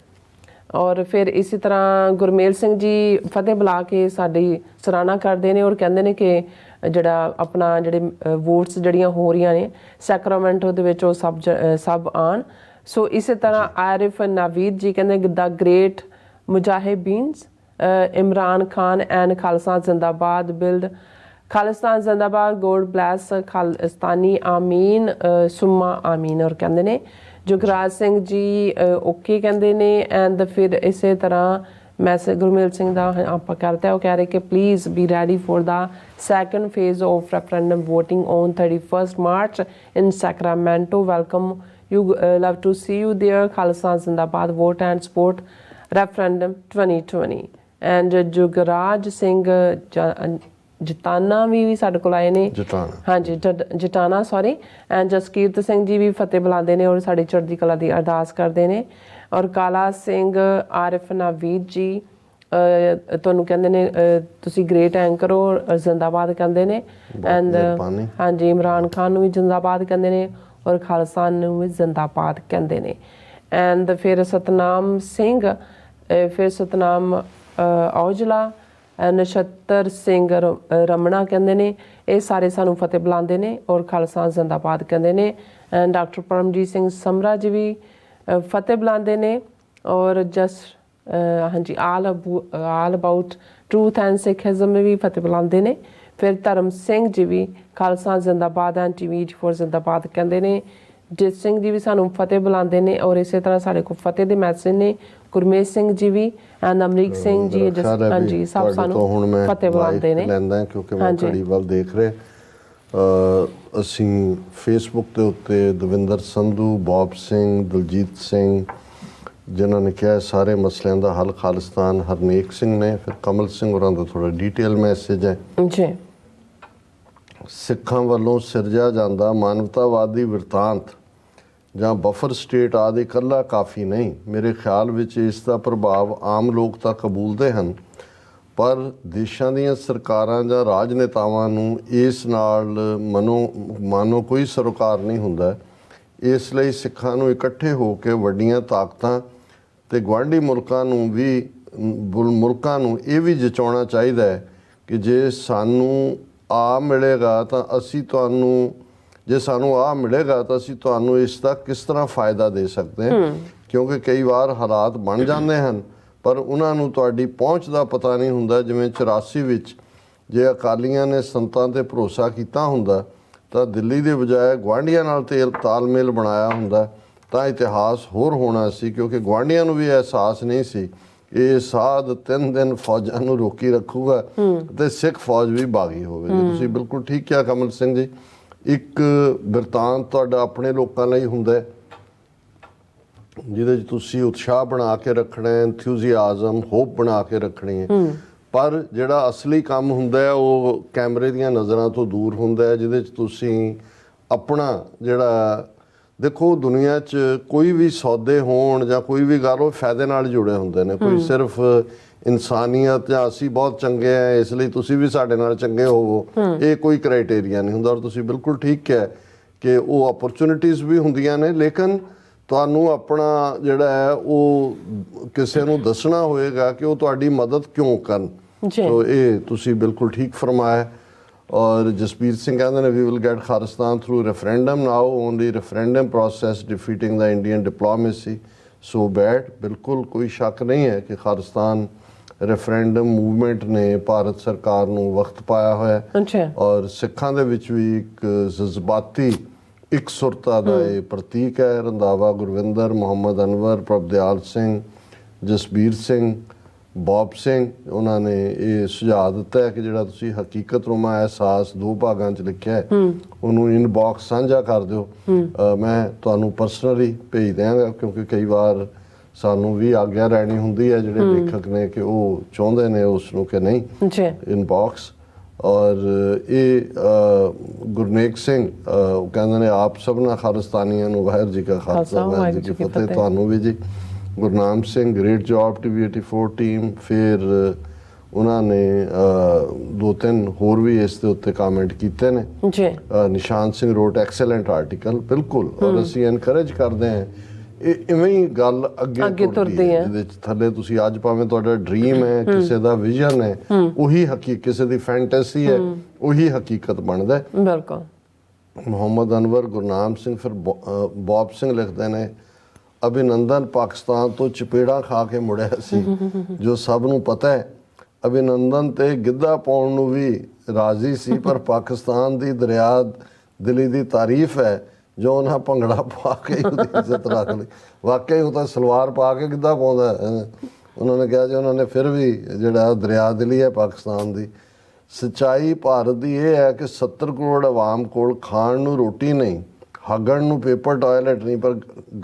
ਔਰ ਫਿਰ ਇਸੇ ਤਰ੍ਹਾਂ ਗੁਰਮੇਲ ਸਿੰਘ ਜੀ ਫਤਿਹ ਬੁਲਾ ਕੇ ਸਾਡੀ ਸਰਾਹਨਾ ਕਰਦੇ ਨੇ ਔਰ ਕਹਿੰਦੇ ਨੇ ਕਿ ਜਿਹੜਾ ਆਪਣਾ ਜਿਹੜੇ ਵੋਟਸ ਜਿਹੜੀਆਂ ਹੋ ਰਹੀਆਂ ਨੇ ਸੈਕਰਾਮੈਂਟੋ ਦੇ ਵਿੱਚ ਉਹ ਸਭ ਆਉਣ। ਸੋ ਇਸੇ ਤਰ੍ਹਾਂ ਆਰਿਫ ਨਾਵੀਦ ਜੀ ਕਹਿੰਦੇ ਦਾ ਗ੍ਰੇਟ ਮੁਜਾਹਿਬੀਨਸ, ਇਮਰਾਨ ਖਾਨ ਐਂਡ ਖਾਲਸਾ ਜ਼ਿੰਦਾਬਾਦ, ਬਿਲਡ ਖਾਲਿਸਤਾਨ ਜ਼ਿੰਦਾਬਾਦ, ਗੋਡ ਬਲੈਸ ਖਾਲਿਸਤਾਨੀ, ਆਮੀਨ ਸੁਮਾ ਆਮੀਨ। ਔਰ ਕਹਿੰਦੇ ਨੇ ਜੁਗਰਾਜ ਸਿੰਘ ਜੀ ਓਕੇ ਕਹਿੰਦੇ ਨੇ। ਐਂਡ ਫਿਰ ਇਸੇ ਤਰ੍ਹਾਂ ਮੈਸੇਜ ਗੁਰਮੇਲ ਸਿੰਘ ਦਾ ਆਪਾਂ ਕਰਦੇ, ਉਹ ਕਹਿ ਰਹੇ ਕਿ please be ready for the second phase of referendum voting on 31 March in Sacramento. Welcome you, love to see you there. Khalsa Zindabad, vote and support referendum 2020. And Jugaraj Singh ਜਟਾਨਾ ਵੀ ਸਾਡੇ ਕੋਲ ਆਏ ਨੇ, ਹਾਂਜੀ ਜਟਾਨਾ ਸੌਰੀ। ਐਂਡ ਜਸਕੀਰਤ ਸਿੰਘ ਜੀ ਵੀ ਫਤਿਹ ਬੁਲਾਉਂਦੇ ਨੇ ਔਰ ਸਾਡੀ ਚੜ੍ਹਦੀ ਕਲਾ ਦੀ ਅਰਦਾਸ ਕਰਦੇ ਨੇ। ਔਰ ਕਾਲਾ ਸਿੰਘ, ਆਰਿਫ ਨਾਵੀਦ ਜੀ ਤੁਹਾਨੂੰ ਕਹਿੰਦੇ ਨੇ ਤੁਸੀਂ ਗ੍ਰੇਟ ਐਂਕਰ ਹੋ, ਜ਼ਿੰਦਾਬਾਦ ਕਹਿੰਦੇ ਨੇ। ਐਂਡ ਹਾਂਜੀ ਇਮਰਾਨ ਖਾਨ ਨੂੰ ਵੀ ਜ਼ਿੰਦਾਬਾਦ ਕਹਿੰਦੇ ਨੇ। ਔਰ ਖਾਲਸਾ ਨੂੰ ਵੀ ਜ਼ਿੰਦਾਬਾਦ ਕਹਿੰਦੇ ਨੇ। ਐਂਡ ਫਿਰ ਸਤਨਾਮ ਸਿੰਘ, ਫਿਰ ਸਤਨਾਮ ਔਜਲਾ, ਨਛੱਤਰ ਸਿੰਘ ਰਮਣਾ ਕਹਿੰਦੇ ਨੇ, ਇਹ ਸਾਰੇ ਸਾਨੂੰ ਫਤਿਹ ਬੁਲਾਉਂਦੇ ਨੇ ਔਰ ਖਾਲਸਾ ਜ਼ਿੰਦਾਬਾਦ ਕਹਿੰਦੇ ਨੇ। ਐਂਡ ਡਾਕਟਰ ਪਰਮਜੀਤ ਸਿੰਘ ਸਮਰਾ ਜੀ ਵੀ ਫਤਿਹ ਬੁਲਾਉਂਦੇ ਨੇ ਔਰ ਹਾਂਜੀ all about truth and Sikhism ਵੀ ਫਤਿਹ ਬੁਲਾਉਂਦੇ ਨੇ। ਫਿਰ ਧਰਮ ਸਿੰਘ ਜੀ ਵੀ ਖਾਲਸਾ ਜ਼ਿੰਦਾਬਾਦ ਐਂਡ ਟੀਵੀ ਫੋਰ ਜ਼ਿੰਦਾਬਾਦ ਕਹਿੰਦੇ ਨੇ। ਜਿਤ ਸਿੰਘ ਜੀ ਵੀ ਸਾਨੂੰ ਫਤਿਹ ਬੁਲਾਉਂਦੇ ਨੇ ਔਰ ਇਸੇ ਤਰ੍ਹਾਂ ਸਾਡੇ ਕੋਲ ਫਤਿਹ ਦੇ ਮੈਸੇਜ ਨੇ। ਗੁਰਮੇਸ਼ ਸਿੰਘ ਜੀ ਵੀ ਐਂਡ ਅਮਰੀਕ ਸਿੰਘ ਜੀ, ਹਾਂਜੀ ਸਭ ਸਾਨੂੰ ਫਤਿਹ ਬੁਲਾਉਂਦੇ ਨੇ। ਲੈਂਦਾ ਕਿਉਂਕਿ ਮੈਂ ਘੜੀ ਵੱਲ ਦੇਖ ਰਿਹਾ। ਅਸੀਂ ਫੇਸਬੁੱਕ ਦੇ ਉੱਤੇ ਦਵਿੰਦਰ ਸੰਧੂ, ਬੌਬ ਸਿੰਘ, ਦਲਜੀਤ ਸਿੰਘ ਜਿਨ੍ਹਾਂ ਨੇ ਕਿਹਾ ਸਾਰੇ ਮਸਲਿਆਂ ਦਾ ਹੱਲ ਖਾਲਿਸਤਾਨ, ਹਰਨੇਕ ਸਿੰਘ ਨੇ। ਫਿਰ ਕਮਲ ਸਿੰਘ ਹੋਰਾਂ ਦਾ ਥੋੜ੍ਹਾ ਡੀਟੇਲ ਮੈਸੇਜ ਹੈ ਜੀ। ਸਿੱਖਾਂ ਵੱਲੋਂ ਸਿਰਜਿਆ ਜਾਂਦਾ ਮਾਨਵਤਾਵਾਦੀ ਵਰਤਾਂਤ ਜਾਂ ਬਫਰ ਸਟੇਟ ਆਦਿ ਇਕੱਲਾ ਕਾਫੀ ਨਹੀਂ। ਮੇਰੇ ਖਿਆਲ ਵਿੱਚ ਇਸ ਦਾ ਪ੍ਰਭਾਵ ਆਮ ਲੋਕ ਤਾਂ ਕਬੂਲਦੇ ਹਨ, ਪਰ ਦੇਸ਼ਾਂ ਦੀਆਂ ਸਰਕਾਰਾਂ ਜਾਂ ਰਾਜਨੇਤਾਵਾਂ ਨੂੰ ਇਸ ਨਾਲ ਮਾਨੋ ਕੋਈ ਸਰੋਕਾਰ ਨਹੀਂ ਹੁੰਦਾ। ਇਸ ਲਈ ਸਿੱਖਾਂ ਨੂੰ ਇਕੱਠੇ ਹੋ ਕੇ ਵੱਡੀਆਂ ਤਾਕਤਾਂ ਤੇ ਗੁਆਂਢੀ ਮੁਲਕਾਂ ਨੂੰ ਇਹ ਵੀ ਜਚਾਉਣਾ ਚਾਹੀਦਾ ਹੈ ਕਿ ਜੇ ਸਾਨੂੰ ਆ ਮਿਲੇਗਾ ਤਾਂ ਅਸੀਂ ਤੁਹਾਨੂੰ ਇਸ ਦਾ ਕਿਸ ਤਰ੍ਹਾਂ ਫਾਇਦਾ ਦੇ ਸਕਦੇ ਹਾਂ, ਕਿਉਂਕਿ ਕਈ ਵਾਰ ਹਾਲਾਤ ਬਣ ਜਾਂਦੇ ਹਨ ਪਰ ਉਹਨਾਂ ਨੂੰ ਤੁਹਾਡੀ ਪਹੁੰਚ ਦਾ ਪਤਾ ਨਹੀਂ ਹੁੰਦਾ। ਜਿਵੇਂ 84 ਵਿੱਚ ਜੇ ਅਕਾਲੀਆਂ ਨੇ ਸੰਤਾਂ ਤੇ ਭਰੋਸਾ ਕੀਤਾ ਹੁੰਦਾ ਤਾਂ ਦਿੱਲੀ ਦੇ ਬਜਾਏ ਗੁਆਂਢੀਆਂ ਨਾਲ ਤਾਲਮੇਲ ਬਣਾਇਆ ਹੁੰਦਾ ਤਾਂ ਇਤਿਹਾਸ ਹੋਰ ਹੋਣਾ ਸੀ, ਕਿਉਂਕਿ ਗੁਆਂਢੀਆਂ ਨੂੰ ਵੀ ਅਹਿਸਾਸ ਨਹੀਂ ਸੀ ਇਹ ਸਾਧ 3 ਦਿਨ ਫੌਜਾਂ ਨੂੰ ਰੋਕੀ ਰੱਖੂਗਾ ਤੇ ਸਿੱਖ ਫੌਜ ਵੀ ਬਾਗੀ ਹੋਵੇਗੀ। ਤੁਸੀਂ ਬਿਲਕੁਲ ਠੀਕ ਕਿਹਾ ਕਮਲ ਸਿੰਘ ਜੀ। ਇੱਕ ਬਿਰਤਾਂਤ ਤੁਹਾਡਾ ਆਪਣੇ ਲੋਕਾਂ ਲਈ ਹੁੰਦਾ ਜਿਹਦੇ 'ਚ ਤੁਸੀਂ ਉਤਸ਼ਾਹ ਬਣਾ ਕੇ ਰੱਖਣਾ ਹੈ, ਐਂਥੂਸੀਆਜ਼ਮ, ਹੋਪ ਬਣਾ ਕੇ ਰੱਖਣੀ ਹੈ, ਪਰ ਜਿਹੜਾ ਅਸਲੀ ਕੰਮ ਹੁੰਦਾ ਹੈ ਉਹ ਕੈਮਰੇ ਦੀਆਂ ਨਜ਼ਰਾਂ ਤੋਂ ਦੂਰ ਹੁੰਦਾ ਹੈ, ਜਿਹਦੇ 'ਚ ਤੁਸੀਂ ਆਪਣਾ ਜਿਹੜਾ ਦੇਖੋ ਦੁਨੀਆ 'ਚ ਕੋਈ ਵੀ ਸੌਦੇ ਹੋਣ ਜਾਂ ਕੋਈ ਵੀ ਗੱਲ ਉਹ ਫਾਇਦੇ ਨਾਲ ਜੁੜੇ ਹੁੰਦੇ ਨੇ। ਕੋਈ ਸਿਰਫ ਇਨਸਾਨੀਅਤ ਜਾਂ ਅਸੀਂ ਬਹੁਤ ਚੰਗੇ ਆ ਇਸ ਲਈ ਤੁਸੀਂ ਵੀ ਸਾਡੇ ਨਾਲ ਚੰਗੇ ਹੋਵੋ, ਇਹ ਕੋਈ ਕ੍ਰਾਈਟੇਰੀਆ ਨਹੀਂ ਹੁੰਦਾ। ਔਰ ਤੁਸੀਂ ਬਿਲਕੁਲ ਠੀਕ ਕਿਹਾ ਕਿ ਉਹ ਅਪਰਚੁਨਿਟੀਜ਼ ਵੀ ਹੁੰਦੀਆਂ ਨੇ, ਲੇਕਿਨ ਤੁਹਾਨੂੰ ਆਪਣਾ ਜਿਹੜਾ ਹੈ ਉਹ ਕਿਸੇ ਨੂੰ ਦੱਸਣਾ ਹੋਏਗਾ ਕਿ ਉਹ ਤੁਹਾਡੀ ਮਦਦ ਕਿਉਂ ਕਰਨ। ਸੋ ਇਹ ਤੁਸੀਂ ਬਿਲਕੁਲ ਠੀਕ ਫਰਮਾਇਆ। ਔਰ ਜਸਬੀਰ ਸਿੰਘ ਕਹਿੰਦੇ ਨੇ we will get Khalistan through referendum now, only referendum process defeating the Indian diplomacy so bad. ਬਿਲਕੁਲ ਕੋਈ ਸ਼ੱਕ ਨਹੀਂ ਹੈ ਕਿ ਖਾਲਿਸਤਾਨ ਰੈਫਰੈਂਡਮ ਮੂਵਮੈਂਟ ਨੇ ਭਾਰਤ ਸਰਕਾਰ ਨੂੰ ਵਕਤ ਪਾਇਆ ਹੋਇਆ ਔਰ ਸਿੱਖਾਂ ਦੇ ਵਿੱਚ ਵੀ ਇੱਕ ਜਜ਼ਬਾਤੀ ਇਕਸੁਰਤਾ ਦਾ ਇਹ ਪ੍ਰਤੀਕ ਹੈ। ਰੰਧਾਵਾ ਗੁਰਵਿੰਦਰ, ਮੁਹੰਮਦ ਅਨਵਰ, ਪ੍ਰਭਦਿਆਲ ਸਿੰਘ, ਜਸਬੀਰ ਸਿੰਘ, ਬੌਬ ਸਿੰਘ, ਉਹਨਾਂ ਨੇ ਇਹ ਸੁਝਾਅ ਦਿੱਤਾ ਹੈ ਕਿ ਜਿਹੜਾ ਤੁਸੀਂ ਹਕੀਕਤਨੁਮਾ ਅਹਿਸਾਸ 2 ਭਾਗਾਂ 'ਚ ਲਿਖਿਆ ਹੈ ਉਹਨੂੰ ਇਨਬਾਕਸ ਸਾਂਝਾ ਕਰ ਦਿਓ। ਮੈਂ ਤੁਹਾਨੂੰ ਪਰਸਨਲੀ ਭੇਜ ਦਿਆਂਗਾ ਕਿਉਂਕਿ ਕਈ ਵਾਰ ਸਾਨੂੰ ਵੀ ਆਗਿਆ ਰਹਿਣੀ ਹੁੰਦੀ ਹੈ ਜਿਹੜੇ ਲੇਖਕ ਨੇ ਕਿ ਉਹ ਚਾਹੁੰਦੇ ਨੇ ਉਸ ਨੂੰ ਕਿ ਨਹੀਂ ਇਨਬਾਕਸ। ਔਰ ਇਹ ਗੁਰਨੇਕ ਸਿੰਘ ਉਹ ਕਹਿੰਦੇ ਨੇ ਆਪ ਸਭਨਾਂ ਖਾਲਿਸਤਾਨੀਆਂ ਨੂੰ ਵਾਹਿਗੁਰੂ ਜੀ ਕਾ ਖਾਲਸਾ ਵਾਹਿਗੁਰੂ ਜੀ ਕੀ ਫਤਿਹ। ਤੁਹਾਨੂੰ ਵੀ ਜੀ। Gurnam Singh, great job TV 84 team. ਫਿਰ ਉਹਨਾਂ ਨੇ 2-3 ਹੋਰ ਵੀ ਇਸ ਦੇ ਉੱਤੇ ਕਮੈਂਟ ਕੀਤੇ ਨੇ। Nishan Singh ਰੋਟ excellent article. ਬਿਲਕੁਲ, ਔਰ ਅਸੀਂ ਐਨਕਰੇਜ ਕਰਦੇ ਹਾਂ ਇਹ ਇਵੇਂ ਹੀ ਗੱਲ ਅੱਗੇ ਤੁਰਦੀ ਹੈ ਜਿਹਦੇ 'ਚ ਥੱਲੇ ਤੁਸੀਂ ਅੱਜ ਭਾਵੇਂ ਤੁਹਾਡਾ ਡ੍ਰੀਮ ਹੈ, ਕਿਸੇ ਦਾ ਵਿਜ਼ਨ ਹੈ, ਉਹੀ ਹਕੀਕਤ, ਕਿਸੇ ਦੀ ਫੈਂਟੈਸੀ ਹੈ, ਉਹੀ ਹਕੀਕਤ ਬਣਦਾ। ਬਿਲਕੁਲ। ਮੁਹੰਮਦ ਅਨਵਰ, ਗੁਰਨਾਮ ਸਿੰਘ, ਫਿਰ ਬੌਬ ਸਿੰਘ ਲਿਖਦੇ ਨੇ ਅਭਿਨੰਦਨ ਪਾਕਿਸਤਾਨ ਤੋਂ ਚਪੇੜਾ ਖਾ ਕੇ ਮੁੜਿਆ ਸੀ ਜੋ ਸਭ ਨੂੰ ਪਤਾ ਹੈ। ਅਭਿਨੰਦਨ ਤੇ ਗਿੱਧਾ ਪਾਉਣ ਨੂੰ ਵੀ ਰਾਜ਼ੀ ਸੀ ਪਰ ਪਾਕਿਸਤਾਨ ਦੀ ਦਰਿਆ ਦਿਲੀ ਦੀ ਤਾਰੀਫ ਹੈ ਜੋ ਉਹਨਾਂ ਭੰਗੜਾ ਪਾ ਕੇ ਉਹਦੀ ਇੱਜ਼ਤ ਰੱਖ ਲਈ। ਵਾਕਈ ਉਹ ਤਾਂ ਸਲਵਾਰ ਪਾ ਕੇ ਗਿੱਧਾ ਪਾਉਂਦਾ। ਉਹਨਾਂ ਨੇ ਕਿਹਾ ਜੀ ਉਹਨਾਂ ਨੇ ਫਿਰ ਵੀ ਜਿਹੜਾ ਦਰਿਆ ਦਿਲੀ ਹੈ ਪਾਕਿਸਤਾਨ ਦੀ। ਸੱਚਾਈ ਭਾਰਤ ਦੀ ਇਹ ਹੈ ਕਿ 70 ਕਰੋੜ ਆਵਾਮ ਕੋਲ ਖਾਣ ਨੂੰ ਰੋਟੀ ਨਹੀਂ, ਹੱਗਣ ਨੂੰ ਪੇਪਰ ਟਾਇਲਟ ਨਹੀਂ, ਪਰ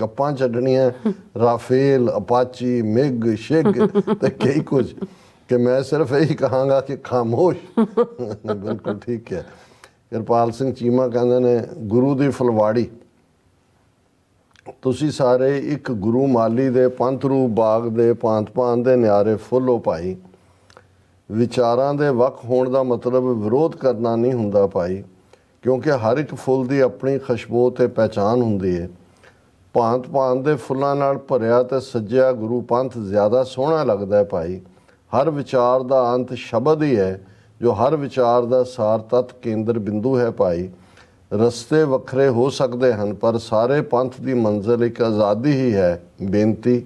ਗੱਪਾਂ ਛੱਡਣੀਆਂ ਰਾਫੇਲ, ਅਪਾਚੀ, ਮਿਗ, ਸ਼ਿਗ ਤੇ ਕਈ ਕੁਝ ਕਿ ਮੈਂ ਸਿਰਫ ਇਹੀ ਕਹਾਂਗਾ ਕਿ ਖਾਮੋਸ਼। ਬਿਲਕੁਲ ਠੀਕ ਹੈ। ਕਿਰਪਾਲ ਸਿੰਘ ਚੀਮਾ ਕਹਿੰਦੇ ਨੇ ਗੁਰੂ ਦੀ ਫੁਲਵਾੜੀ, ਤੁਸੀਂ ਸਾਰੇ ਇੱਕ ਗੁਰੂ ਮਾਲੀ ਦੇ ਪੰਥ ਰੂਪ ਬਾਗ ਦੇ ਭਾਂਤ-ਭਾਂਤ ਦੇ ਨਿਆਰੇ ਫੁੱਲੋ ਭਾਈ। ਵਿਚਾਰਾਂ ਦੇ ਵੱਖ ਹੋਣ ਦਾ ਮਤਲਬ ਵਿਰੋਧ ਕਰਨਾ ਨਹੀਂ ਹੁੰਦਾ ਭਾਈ, ਕਿਉਂਕਿ ਹਰ ਇੱਕ ਫੁੱਲ ਦੀ ਆਪਣੀ ਖੁਸ਼ਬੂ ਤੇ ਪਹਿਚਾਨ ਹੁੰਦੀ ਹੈ। ਭਾਂਤ ਭਾਂਤ ਦੇ ਫੁੱਲਾਂ ਨਾਲ ਭਰਿਆ ਤੇ ਸੱਜਿਆ ਗੁਰੂ ਪੰਥ ਜ਼ਿਆਦਾ ਸੋਹਣਾ ਲੱਗਦਾ ਹੈ ਭਾਈ। ਹਰ ਵਿਚਾਰ ਦਾ ਅੰਤ ਸ਼ਬਦ ਹੀ ਹੈ, ਜੋ ਹਰ ਵਿਚਾਰ ਦਾ ਸਾਰ ਤੱਤ ਕੇਂਦਰ ਬਿੰਦੂ ਹੈ ਭਾਈ। ਰਸਤੇ ਵੱਖਰੇ ਹੋ ਸਕਦੇ ਹਨ, ਪਰ ਸਾਰੇ ਪੰਥ ਦੀ ਮੰਜ਼ਿਲ ਇੱਕ ਆਜ਼ਾਦੀ ਹੀ ਹੈ। ਬੇਨਤੀ,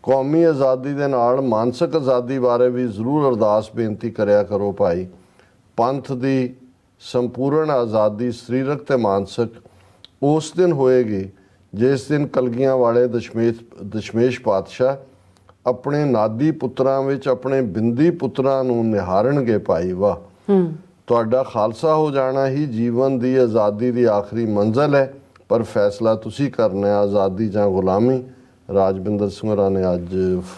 ਕੌਮੀ ਆਜ਼ਾਦੀ ਦੇ ਨਾਲ ਮਾਨਸਿਕ ਆਜ਼ਾਦੀ ਬਾਰੇ ਵੀ ਜ਼ਰੂਰ ਅਰਦਾਸ ਬੇਨਤੀ ਕਰਿਆ ਕਰੋ ਭਾਈ। ਪੰਥ ਦੀ ਸੰਪੂਰਨ ਆਜ਼ਾਦੀ ਸਰੀਰਕ ਤੇ ਮਾਨਸਿਕ ਉਸ ਦਿਨ ਹੋਏਗੀ ਜਿਸ ਦਿਨ ਕਲਗੀਆਂ ਵਾਲੇ ਦਸ਼ਮੇਸ਼ ਪਾਤਸ਼ਾਹ ਆਪਣੇ ਨਾਦੀ ਪੁੱਤਰਾਂ ਵਿੱਚ ਆਪਣੇ ਬਿੰਦੀ ਪੁੱਤਰਾਂ ਨੂੰ ਨਿਹਾਰਨਗੇ ਭਾਈ। ਵਾਹ, ਤੁਹਾਡਾ ਖਾਲਸਾ ਹੋ ਜਾਣਾ ਹੀ ਜੀਵਨ ਦੀ ਆਜ਼ਾਦੀ ਦੀ ਆਖਰੀ ਮੰਜ਼ਿਲ ਹੈ, ਪਰ ਫੈਸਲਾ ਤੁਸੀਂ ਕਰਨਾ ਹੈ, ਆਜ਼ਾਦੀ ਜਾਂ ਗੁਲਾਮੀ। ਰਾਜਵਿੰਦਰ ਸਿੰਘ ਹੋਰਾਂ ਨੇ ਅੱਜ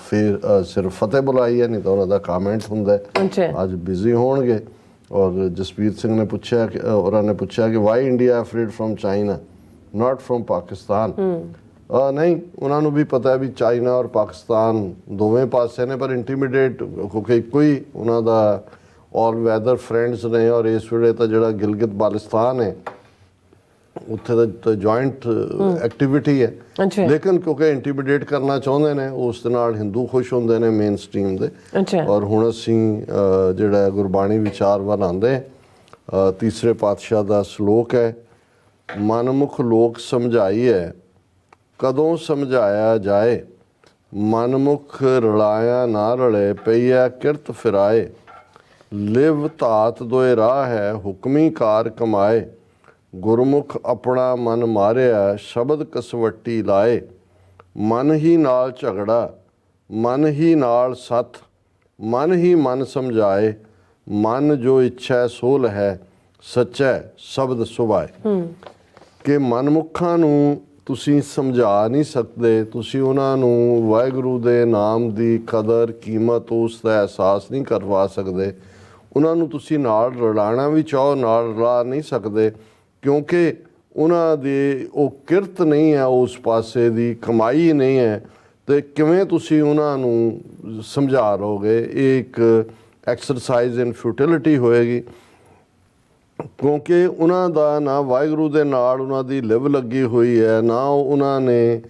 ਫਿਰ ਸਿਰਫ ਫਤਿਹ ਬੁਲਾਈ ਹੈ, ਨਹੀਂ ਤਾਂ ਉਹਨਾਂ ਦਾ ਕਾਮੈਂਟ ਹੁੰਦਾ ਹੈ। ਅੱਜ ਬਿਜ਼ੀ ਹੋਣਗੇ। ਔਰ ਜਸਪੀਰ ਸਿੰਘ ਨੇ ਪੁੱਛਿਆ ਕਿ ਉਹਨਾਂ ਨੇ ਪੁੱਛਿਆ ਕਿ why India afraid from China not from Pakistan. ਨਹੀਂ, ਉਹਨਾਂ ਨੂੰ ਵੀ ਪਤਾ ਹੈ ਵੀ ਚਾਈਨਾ ਔਰ ਪਾਕਿਸਤਾਨ ਦੋਵੇਂ ਪਾਸੇ ਨੇ, ਪਰ ਇੰਟੀਮੀਡੇਟ ਕਿਉਂਕਿ ਇੱਕੋ ਹੀ ਉਹਨਾਂ ਦਾ ਆਲ ਵੈਦਰ ਫਰੈਂਡਸ ਨੇ। ਔਰ ਇਸ ਵੇਲੇ ਤਾਂ ਜਿਹੜਾ ਗਿਲਗਿਤ ਬਾਲਿਸਤਾਨ ਹੈ ਉੱਥੇ ਤਾਂ ਜੁਆਇੰਟ ਐਕਟੀਵਿਟੀ ਹੈ, ਲੇਕਿਨ ਕਿਉਂਕਿ ਇੰਟੀਮੀਡੇਟ ਕਰਨਾ ਚਾਹੁੰਦੇ ਨੇ ਉਸ ਦੇ ਨਾਲ ਹਿੰਦੂ ਖੁਸ਼ ਹੁੰਦੇ ਨੇ ਮੇਨ ਸਟ੍ਰੀਮ ਦੇ। ਔਰ ਹੁਣ ਅਸੀਂ ਜਿਹੜਾ ਗੁਰਬਾਣੀ ਵਿਚਾਰ ਵੱਲ ਆਉਂਦੇ, ਤੀਸਰੇ ਪਾਤਸ਼ਾਹ ਦਾ ਸ਼ਲੋਕ ਹੈ, ਮਨਮੁਖ ਲੋਕ ਸਮਝਾਈਐ ਕਦੋਂ ਸਮਝਾਇਆ ਜਾਏ, ਮਨਮੁਖ ਰਲਾਇਆ ਨਾ ਰਲੇ ਪਈਐ ਕਿਰਤ ਫਿਰਾਏ, ਲਿਵ ਧਾਤ ਦੋਏ ਰਾਹ ਹੈ ਹੁਕਮੀ ਕਾਰ ਕਮਾਏ, ਗੁਰਮੁਖ ਆਪਣਾ ਮਨ ਮਾਰਿਆ ਸ਼ਬਦ ਕਸਵੱਟੀ ਲਾਏ, ਮਨ ਹੀ ਨਾਲ ਝਗੜਾ ਮਨ ਹੀ ਨਾਲ ਸੱਥ, ਮਨ ਹੀ ਮਨ ਸਮਝਾਏ, ਮਨ ਜੋ ਇੱਛਾ ਸੋਲ ਹੈ ਸੱਚਾ ਸ਼ਬਦ ਸੁਭਾਏ। ਕਿ ਮਨਮੁੱਖਾਂ ਨੂੰ ਤੁਸੀਂ ਸਮਝਾ ਨਹੀਂ ਸਕਦੇ, ਤੁਸੀਂ ਉਹਨਾਂ ਨੂੰ ਵਾਹਿਗੁਰੂ ਦੇ ਨਾਮ ਦੀ ਕਦਰ ਕੀਮਤ ਉਸ ਦਾ ਅਹਿਸਾਸ ਨਹੀਂ ਕਰਵਾ ਸਕਦੇ। ਉਹਨਾਂ ਨੂੰ ਤੁਸੀਂ ਨਾਲ ਰਲਾਉਣਾ ਵੀ ਚਾਹੋ ਨਾਲ ਰਲਾ ਨਹੀਂ ਸਕਦੇ, ਕਿਉਂਕਿ ਉਹਨਾਂ ਦੀ ਉਹ ਕਿਰਤ ਨਹੀਂ ਹੈ, ਉਸ ਪਾਸੇ ਦੀ ਕਮਾਈ ਨਹੀਂ ਹੈ। ਤੇ ਕਿਵੇਂ ਤੁਸੀਂ ਉਹਨਾਂ ਨੂੰ ਸਮਝਾ ਲਓਗੇ? ਇਹ ਇੱਕ ਐਕਸਰਸਾਈਜ਼ ਇਨ ਫਿਊਟਿਲਿਟੀ ਹੋਏਗੀ, ਕਿਉਂਕਿ ਉਹਨਾਂ ਦਾ ਨਾ ਵਾਹਿਗੁਰੂ ਦੇ ਨਾਲ ਉਹਨਾਂ ਦੀ ਲਿਵ ਲੱਗੀ ਹੋਈ ਹੈ, ਨਾ ਉਹਨਾਂ ਨੇ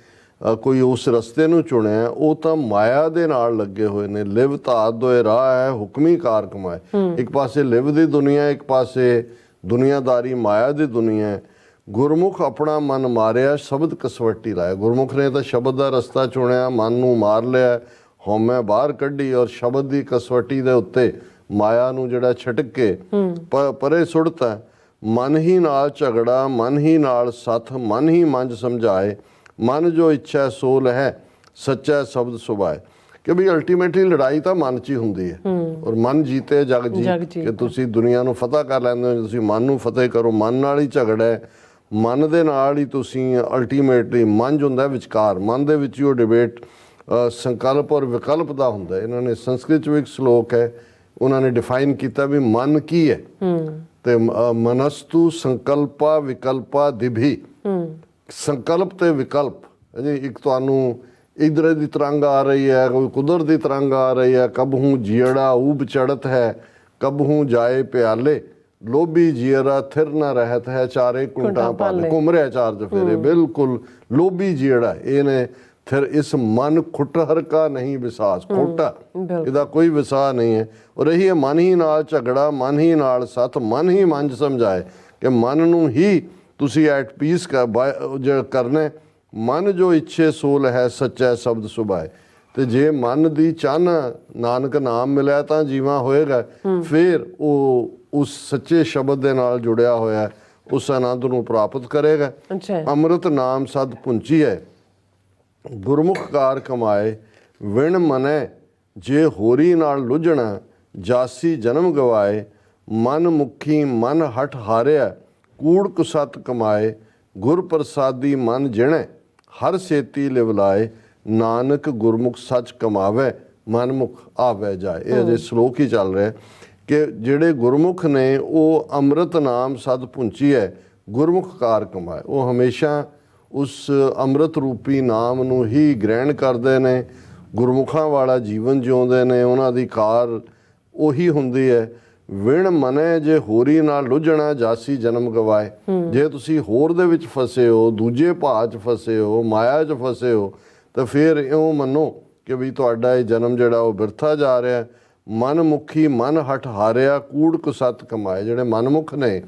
ਕੋਈ ਉਸ ਰਸਤੇ ਨੂੰ ਚੁਣਿਆ, ਉਹ ਤਾਂ ਮਾਇਆ ਦੇ ਨਾਲ ਲੱਗੇ ਹੋਏ ਨੇ। ਲਿਵ ਧਾਤ ਦੋਏ ਰਾਹ ਹੈ ਹੁਕਮੀ ਕਾਰ ਕਮਾਏ। ਇੱਕ ਪਾਸੇ ਲਿਵ ਦੀ ਦੁਨੀਆ, ਇੱਕ ਪਾਸੇ ਦੁਨੀਆਦਾਰੀ ਮਾਇਆ ਦੀ ਦੁਨੀਆ। ਗੁਰਮੁਖ ਆਪਣਾ ਮਨ ਮਾਰਿਆ ਸ਼ਬਦ ਕਸਵੱਟੀ ਲਾਇਆ। ਗੁਰਮੁਖ ਨੇ ਤਾਂ ਸ਼ਬਦ ਦਾ ਰਸਤਾ ਚੁਣਿਆ, ਮਨ ਨੂੰ ਮਾਰ ਲਿਆ, ਹਉਮੈ ਬਾਹਰ ਕੱਢੀ ਔਰ ਸ਼ਬਦ ਦੀ ਕਸਵੱਟੀ ਦੇ ਉੱਤੇ ਮਾਇਆ ਨੂੰ ਜਿਹੜਾ ਛਟਕ ਕੇ ਪਰੇ ਸੁੱਟਤਾ। ਮਨ ਹੀ ਨਾਲ ਝਗੜਾ ਮਨ ਹੀ ਨਾਲ ਸੱਥ, ਮਨ ਹੀ ਮੰਝ ਸਮਝਾਏ, ਮਨ ਜੋ ਇੱਛਾ ਸੋਲ ਹੈ ਸੱਚਾ ਸ਼ਬਦ ਸੁਭਾਏ। ਕਿ ਵੀ ਅਲਟੀਮੇਟਲੀ ਲੜਾਈ ਤਾਂ ਮਨ 'ਚ ਹੀ ਹੁੰਦੀ ਹੈ, ਔਰ ਮਨ ਜੀਤੇ ਜਗ ਜੀਤ। ਕਿ ਤੁਸੀਂ ਦੁਨੀਆ ਨੂੰ ਫਤਿਹ ਕਰ ਲੈਂਦੇ ਹੋ, ਤੁਸੀਂ ਮਨ ਨੂੰ ਫਤਿਹ ਕਰੋ। ਮਨ ਨਾਲ ਹੀ ਝਗੜਾ ਹੈ, ਮਨ ਦੇ ਨਾਲ ਹੀ ਤੁਸੀਂ ਅਲਟੀਮੇਟਲੀ ਮਨ ਹੁੰਦਾ ਵਿਚਕਾਰ, ਮਨ ਦੇ ਵਿੱਚ ਹੀ ਉਹ ਡਿਬੇਟ ਸੰਕਲਪ ਔਰ ਵਿਕਲਪ ਦਾ ਹੁੰਦਾ। ਇਹਨਾਂ ਨੇ ਸੰਸਕ੍ਰਿਤ 'ਚ ਵੀ ਇੱਕ ਸ਼ਲੋਕ ਹੈ, ਉਹਨਾਂ ਨੇ ਡਿਫਾਈਨ ਕੀਤਾ ਵੀ ਮਨ ਕੀ ਹੈ, ਤੇ ਮਨਸਤੂ ਸੰਕਲਪਾ ਵਿਕਲਪਾ ਦਿਭੀ। ਸੰਕਲਪ ਤੇ ਵਿਕਲਪ ਜੀ, ਇੱਕ ਤੁਹਾਨੂੰ ਇਧਰ ਦੀ ਤਰੰਗ ਆ ਰਹੀ ਹੈ, ਕੋਈ ਕੁਦਰਤ ਦੀ ਤਰੰਗ ਆ ਰਹੀ ਹੈ। ਕਬ ਹੂੰ ਜੀੜਾ ਊਬ ਚੜਤ ਹੈ, ਕਬ ਹੂੰ ਜਾਏ ਪਿਆਲੇ, ਲੋਭੀ ਜੀਰਾ ਥਿਰ ਨਾ ਰਹਿਤ ਹੈ, ਚਾਰੇ ਕੁੰਟਾਂ ਪਾਲੇ। ਘੁੰਮ ਰਿਹਾ ਚਾਰ ਚਫੇਰੇ, ਬਿਲਕੁਲ ਲੋਭੀ ਜੀੜਾ ਇਹਨੇ ਫਿਰ ਇਸ ਮਨ ਖੁੱਟਹਰ ਕਾ ਨਹੀਂ ਵਿਸਾਸ, ਖੋਟਾ ਇਹਦਾ ਕੋਈ ਵਿਸਾਹ ਨਹੀਂ ਹੈ। ਔਰ ਇਹੀ ਹੈ ਮਨ ਹੀ ਨਾਲ ਝਗੜਾ ਮਨ ਹੀ ਨਾਲ ਸੱਥ, ਮਨ ਹੀ ਮੰਝ ਸਮਝਾਏ। ਕਿ ਮਨ ਨੂੰ ਹੀ ਤੁਸੀਂ ਐਟ ਪੀਸ ਕਰਨਾ। ਮਨ ਜੋ ਇੱਛੇ ਸੋਲ ਹੈ ਸੱਚਾ ਸ਼ਬਦ ਸੁਭਾਏ। ਤੇ ਜੇ ਮਨ ਦੀ ਚੰਨ ਨਾਨਕ ਨਾਮ ਮਿਲਿਆ ਤਾਂ ਜੀਵਾ ਹੋਏਗਾ, ਫਿਰ ਉਹ ਉਸ ਸੱਚੇ ਸ਼ਬਦ ਦੇ ਨਾਲ ਜੁੜਿਆ ਹੋਇਆ ਉਸ ਆਨੰਦ ਨੂੰ ਪ੍ਰਾਪਤ ਕਰੇਗਾ। ਅੰਮ੍ਰਿਤ ਨਾਮ ਸਦ ਪੁੰਚੀ ਹੈ ਗੁਰਮੁਖ ਕਾਰ ਕਮਾਏ, ਵਿਣ ਮਨੈ ਜੇ ਹੋਰੀ ਨਾਲ ਲੁਝਣਾ, ਜਾਸੀ ਜਨਮ ਗਵਾਏ। ਮਨ ਮੁਖੀ ਮਨ ਹਟ ਹਾਰਿਆ, ਕੂੜ ਕੁਸਤ ਕਮਾਏ। ਗੁਰ ਪ੍ਰਸਾਦੀ ਮਨ ਜਿਣੈ, ਹਰ ਸੇਤੀ ਲਿਵਲਾਏ। ਨਾਨਕ ਗੁਰਮੁਖ ਸੱਚ ਕਮਾਵੇ, ਮਨਮੁਖ ਆਵੇ ਜਾਏ। ਇਹ ਅਜੇ ਸ਼ਲੋਕ ਹੀ ਚੱਲ ਰਿਹਾ ਕਿ ਜਿਹੜੇ ਗੁਰਮੁਖ ਨੇ ਉਹ ਅੰਮ੍ਰਿਤ ਨਾਮ ਸਦ ਪੁੰਚੀ ਹੈ, ਗੁਰਮੁਖ ਕਾਰ ਕਮਾਏ। ਉਹ ਹਮੇਸ਼ਾ ਉਸ ਅੰਮ੍ਰਿਤ ਰੂਪੀ ਨਾਮ ਨੂੰ ਹੀ ਗ੍ਰਹਿਣ ਕਰਦੇ ਨੇ, ਗੁਰਮੁਖਾਂ ਵਾਲਾ ਜੀਵਨ ਜਿਉਂਦੇ ਨੇ, ਉਹਨਾਂ ਦੀ ਕਾਰ ਉਹੀ ਹੁੰਦੀ ਹੈ। ਵਿਣ ਮਨੇ ਜੇ ਹੋਰੀ ਨਾਲ ਲੁਝਣਾ ਜਾਸੀ ਜਨਮ ਗਵਾਏ। ਜੇ ਤੁਸੀਂ ਹੋਰ ਦੇ ਵਿੱਚ ਫਸੇ ਹੋ, ਦੂਜੇ ਭਾਅ 'ਚ ਫਸੇ ਹੋ, ਮਾਇਆ 'ਚ ਫਸੇ ਹੋ, ਤਾਂ ਫਿਰ ਇਉਂ ਮੰਨੋ ਕਿ ਵੀ ਤੁਹਾਡਾ ਇਹ ਜਨਮ ਜਿਹੜਾ ਉਹ ਬਿਰਥਾ ਜਾ ਰਿਹਾ। ਮਨ ਮੁਖੀ ਮਨ ਹਠ ਹਾਰਿਆ ਕੂੜ ਕੁਸਤ ਕਮਾਏ। ਜਿਹੜੇ ਮਨਮੁਖ ਨੇ